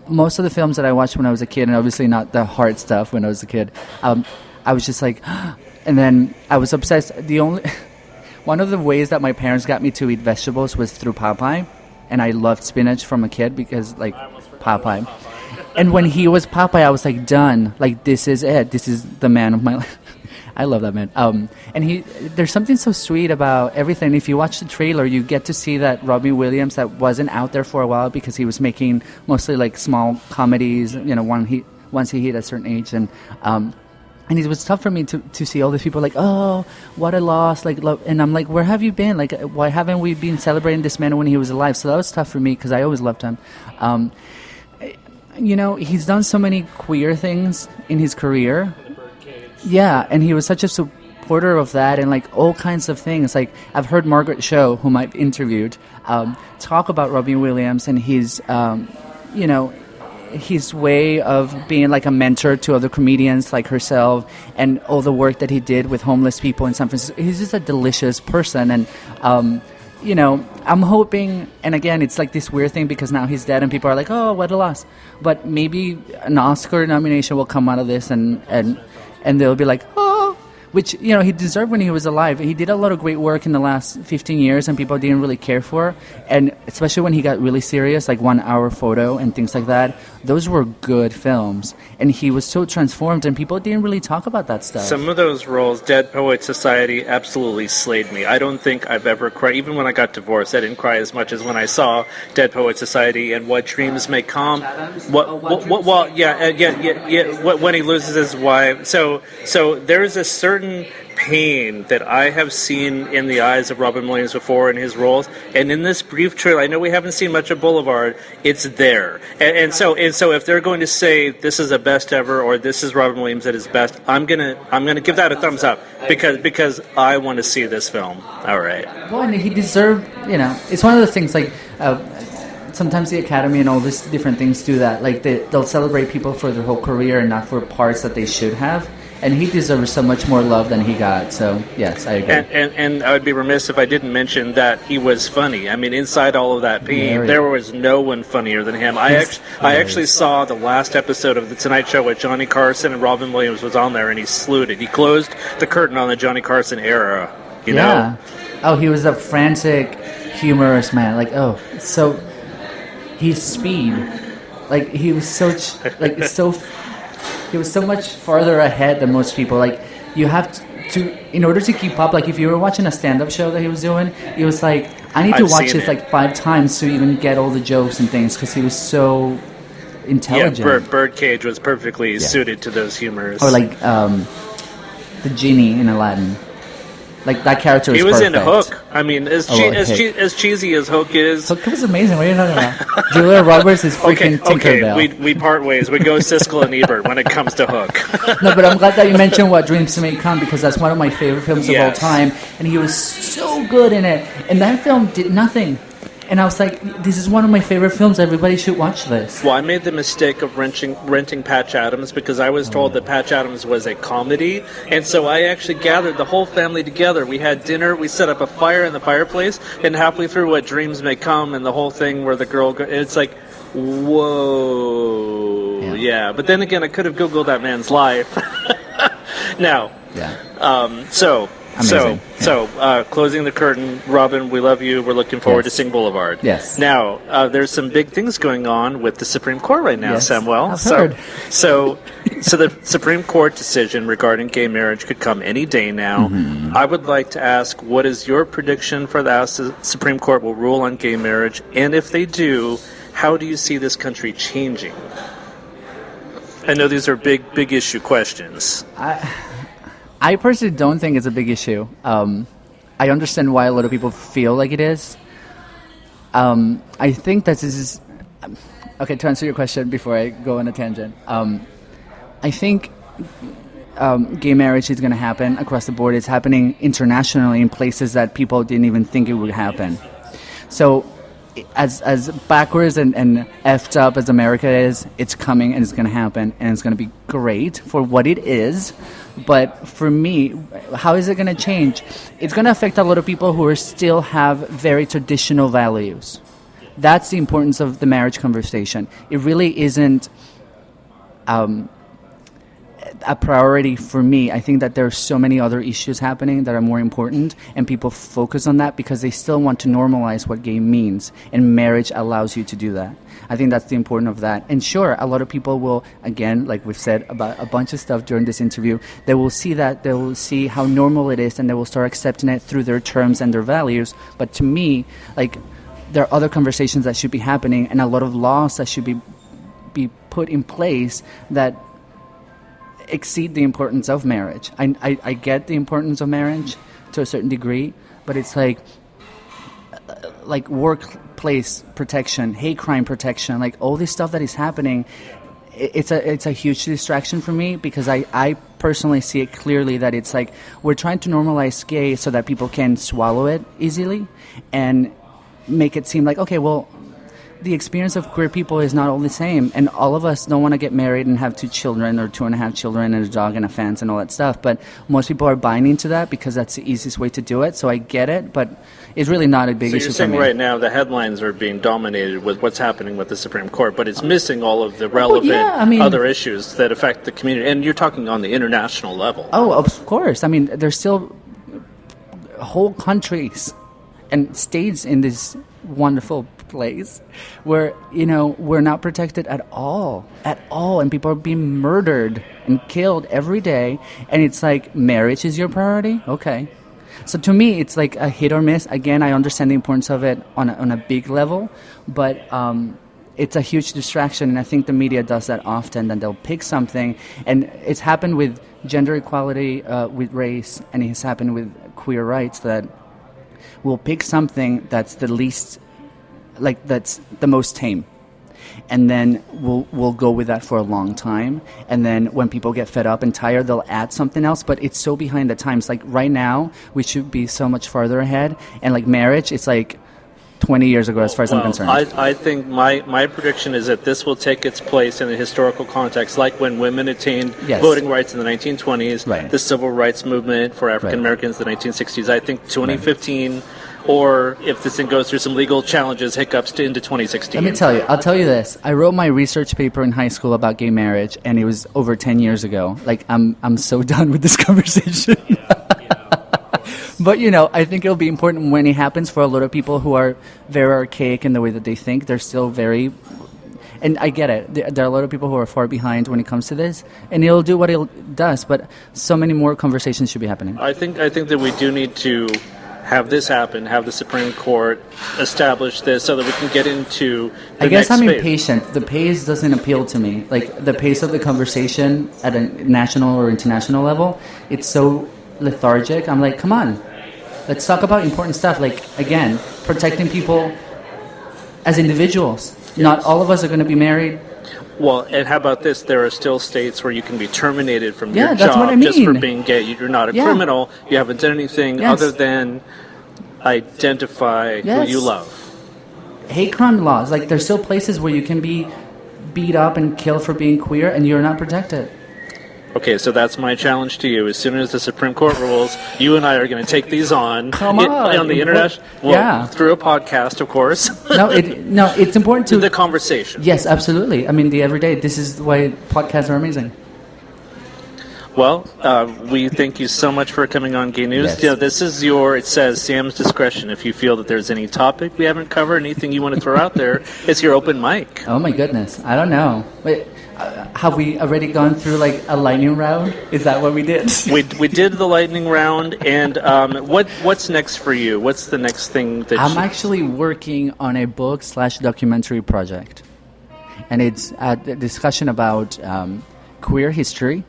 Speaker 14: most of the films that I watched when I was a kid, and obviously not the hard stuff when I was a kid, I was just like, and then I was obsessed. One of the ways that my parents got me to eat vegetables was through Popeye, and I loved spinach from a kid because, like, Popeye. And when he was Popeye, I was like, done. Like, this is it. This is the man of my life. I love that man. And there's something so sweet about everything. If you watch the trailer, you get to see that Robin Williams, that wasn't out there for a while because he was making mostly like small comedies, once he hit a certain age. And it was tough for me to see all these people like, oh, what a loss. Like, and I'm like, where have you been? Like, why haven't we been celebrating this man when he was alive? So that was tough for me because I always loved him. He's done so many queer things in his career. Yeah, and he was such a supporter of that and, like, all kinds of things. Like, I've heard Margaret Cho, whom I've interviewed, talk about Robin Williams and his, his way of being, like, a mentor to other comedians like herself, and all the work that he did with homeless people in San Francisco. He's just a delicious person, and, I'm hoping, and again, it's like this weird thing because now he's dead and people are like, oh, what a loss. But maybe an Oscar nomination will come out of this, and they'll be like, oh, which, he deserved when he was alive. He did a lot of great work in the last 15 years and people didn't really care for. And especially when he got really serious, like 1 Hour Photo and things like that, those were good films. And he was so transformed and people didn't really talk about that stuff.
Speaker 3: Some of those roles, Dead Poets Society, absolutely slayed me. I don't think I've ever cried. Even when I got divorced, I didn't cry as much as when I saw Dead Poets Society and What Dreams May Come. When he loses his wife. So there's a certain pain that I have seen in the eyes of Robin Williams before in his roles, and in this brief trailer, I know we haven't seen much of Boulevard, it's there. And so if they're going to say this is a best ever or this is Robin Williams at his best, I'm gonna give that a thumbs up because I want to see this film. All right.
Speaker 14: Well, and he deserved, it's one of the things like sometimes the Academy and all these different things do that. Like they'll celebrate people for their whole career and not for parts that they should have. and he deserves so much more love than he got. So yes, I agree.
Speaker 3: And I would be remiss if I didn't mention that he was funny. I mean, inside all of that pain, there was no one funnier than him. I actually saw the last episode of The Tonight Show with Johnny Carson, and Robin Williams was on there, and he slewed it. He closed the curtain on the Johnny Carson era. You know?
Speaker 14: Oh, he was a frantic, humorous man. Like, oh, so he's Speed. Like he was he was so much farther ahead than most people. Like you have to in order to keep up. Like if you were watching a stand-up show that he was doing, it was like I need to watch this like 5 times to even get all the jokes and things because he was so intelligent.
Speaker 3: Yeah, Birdcage was perfectly suited to those humors.
Speaker 14: Or like the genie in Aladdin. Like that character was perfect.
Speaker 3: He was in Hook. I mean, as cheesy as Hook is.
Speaker 14: Hook was amazing. What are you talking about? Julia Roberts is freaking Tinkerbell.
Speaker 3: We part ways. We go Siskel and Ebert when it comes to Hook.
Speaker 14: No, but I'm glad that you mentioned What Dreams May Come because that's one of my favorite films of all time, and he was so good in it. And that film did nothing. And I was like, this is one of my favorite films. Everybody should watch this.
Speaker 3: Well, I made the mistake of renting Patch Adams because I was told that Patch Adams was a comedy. And so I actually gathered the whole family together. We had dinner. We set up a fire in the fireplace. And halfway through What Dreams May Come and the whole thing where the girl... it's like, whoa. Yeah. But then again, I could have Googled that man's life. Now, closing the curtain, Robin, we love you. We're looking forward to Sing Boulevard.
Speaker 14: Yes.
Speaker 3: Now, there's some big things going on with the Supreme Court right now, Samuel.
Speaker 14: I've heard.
Speaker 3: So the Supreme Court decision regarding gay marriage could come any day now.
Speaker 14: Mm-hmm.
Speaker 3: I would like to ask, what is your prediction for the Supreme Court will rule on gay marriage? And if they do, how do you see this country changing? I know these are big issue questions.
Speaker 14: I personally don't think it's a big issue. I understand why a lot of people feel like it is. I think that this is... Okay, to answer your question before I go on a tangent. I think gay marriage is going to happen across the board. It's happening internationally in places that people didn't even think it would happen. So as backwards and effed up as America is, it's coming and it's going to happen and it's going to be great for what it is. But for me, how is it going to change? It's going to affect a lot of people who still have very traditional values. That's the importance of the marriage conversation. It really isn't a priority for me. I think that there are so many other issues happening that are more important, and people focus on that because they still want to normalize what gay means, and marriage allows you to do that. I think that's the importance of that. And sure, a lot of people will, again, like we've said about a bunch of stuff during this interview, they will see that, they will see how normal it is, and they will start accepting it through their terms and their values. But to me, like, there are other conversations that should be happening, and a lot of laws that should be put in place that exceed the importance of marriage. I get the importance of marriage to a certain degree, but it's like workplace protection, hate crime protection, like all this stuff that is happening. It's a huge distraction for me because I personally see it clearly that it's like we're trying to normalize gay so that people can swallow it easily and make it seem like, okay, well, the experience of queer people is not all the same, and all of us don't want to get married and have 2 children or 2.5 children and a dog and a fence and all that stuff, but most people are buying into that because that's the easiest way to do it, so I get it, but it's really not a big issue for me.
Speaker 3: So you're saying right now the headlines are being dominated with what's happening with the Supreme Court, but it's missing all of the relevant other issues that affect the community, and you're talking on the international level.
Speaker 14: Oh, of course. I mean, there's still whole countries and states in this wonderful place where, you know, we're not protected at all, and people are being murdered and killed every day, and it's like, marriage is your priority? Okay. So to me, it's like a hit or miss. Again, I understand the importance of it on a big level, but it's a huge distraction, and I think the media does that often, and they'll pick something, and it's happened with gender equality, with race, and it's happened with queer rights, that we'll pick something that's the least, like, that's the most tame, and then we'll go with that for a long time, and then when people get fed up and tired, they'll add something else, but it's so behind the times. Like right now, we should be so much farther ahead, and like marriage, it's like 20 years ago, as far as I'm concerned.
Speaker 3: I think my prediction is that this will take its place in a historical context, like when women attained voting rights in the 1920s, the civil rights movement for African Americans in the 1960s. I think 2015, or if this thing goes through some legal challenges, hiccups into 2016.
Speaker 14: Let me tell you, I'll tell you this. I wrote my research paper in high school about gay marriage, and it was over 10 years ago. Like, I'm so done with this conversation. But, I think it'll be important when it happens for a lot of people who are very archaic in the way that they think. They're still very... And I get it. There are a lot of people who are far behind when it comes to this. And it'll do what it does. But so many more conversations should be happening.
Speaker 3: I think that we do need to have this happen, have the Supreme Court establish this so that we can get into the
Speaker 14: I guess
Speaker 3: next
Speaker 14: I'm
Speaker 3: phase.
Speaker 14: impatient. The pace doesn't appeal to me. Like, the pace of the conversation at a national or international level, it's so lethargic. I'm like, come on. Let's talk about important stuff. Like, again, protecting people as individuals. Not all of us are going to be married.
Speaker 3: Well, and how about this? There are still states where you can be terminated from your
Speaker 14: that's
Speaker 3: job
Speaker 14: what I mean.
Speaker 3: just for being gay. You're not a criminal. You haven't done anything other than identify who you love.
Speaker 14: Hate crime laws. Like, there's still places where you can be beat up and killed for being queer, and you're not protected.
Speaker 3: Okay, so that's my challenge to you. As soon as the Supreme Court rules, you and I are going to take these on.
Speaker 14: Come on
Speaker 3: the internet. Well, through a podcast, of course.
Speaker 14: No, it's important to
Speaker 3: the conversation.
Speaker 14: Yes, absolutely. I mean, the everyday. This is why podcasts are amazing.
Speaker 3: Well, we thank you so much for coming on Gay News.
Speaker 14: Yes.
Speaker 3: This is it says Sam's discretion. If you feel that there's any topic we haven't covered, anything you want to throw out there, it's your open mic.
Speaker 14: Oh my goodness. I don't know. Wait, have we already gone through like a lightning round? Is that what we did?
Speaker 3: We did the lightning round, and what's next for you? What's the next thing that
Speaker 14: I'm actually working on a book/documentary project, and it's a discussion about queer history,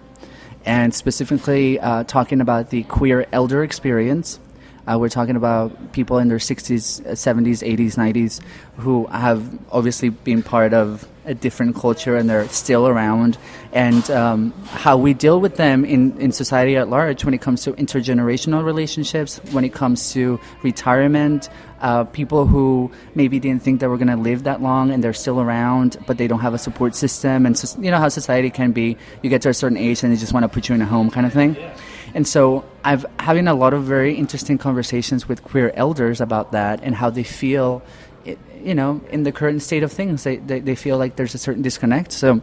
Speaker 14: and specifically talking about the queer elder experience. We're talking about people in their 60s, 70s, 80s, 90s who have obviously been part of a different culture and they're still around, and how we deal with them in society at large when it comes to intergenerational relationships, when it comes to retirement, people who maybe didn't think they were going to live that long and they're still around, but they don't have a support system. And so, you know how society can be, you get to a certain age and they just want to put you in a home kind of thing. And so I've having a lot of very interesting conversations with queer elders about that and how they feel, you know, in the current state of things. They feel like there's a certain disconnect. So,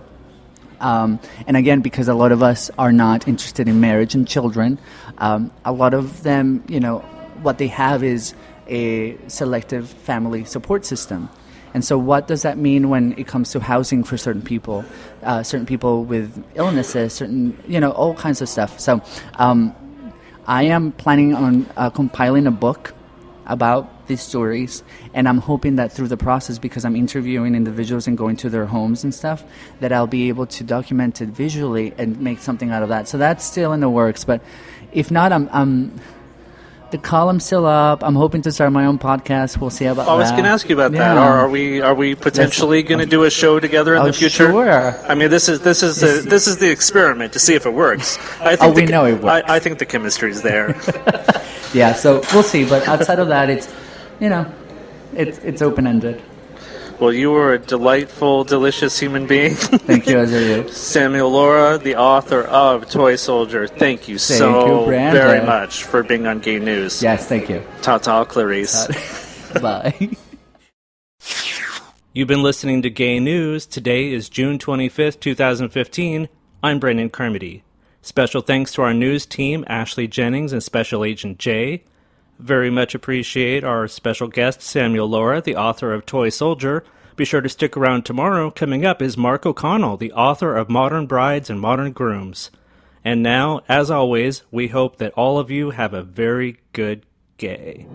Speaker 14: and again, because a lot of us are not interested in marriage and children, a lot of them, you know, what they have is a selective family support system. And so what does that mean when it comes to housing for certain people with illnesses, certain, you know, all kinds of stuff. So I am planning on compiling a book about these stories, and I'm hoping that through the process, because I'm interviewing individuals and going to their homes and stuff, that I'll be able to document it visually and make something out of that. So that's still in the works, but if not, I'm the column's still up. I'm hoping to start my own podcast. We'll see about that.
Speaker 3: I was going to ask you about that. Are we potentially going to do a show together in the future?
Speaker 14: Sure.
Speaker 3: I mean, this is the experiment to see if it works.
Speaker 14: We know it works.
Speaker 3: I think the chemistry's there.
Speaker 14: Yeah, so we'll see. But outside of that, it's, you know, it's open-ended.
Speaker 3: Well, you were a delightful, delicious human being.
Speaker 14: Thank you, as are you.
Speaker 3: Samuel LORA, the author of Toy Soldier. Thank you very much for being on Gay News.
Speaker 14: Yes, thank you.
Speaker 3: Ta-ta, Clarice.
Speaker 14: Bye.
Speaker 3: You've been listening to Gay News. Today is June 25th, 2015. I'm Brandon Carmody. Special thanks to our news team, Ashley Jennings and Special Agent Jay. Very much appreciate our special guest, Samuel LORA, the author of Toy Soldier. Be sure to stick around tomorrow. Coming up is Mark O'Connell, the author of Modern Brides and Modern Grooms. And now, as always, we hope that all of you have a very good gay.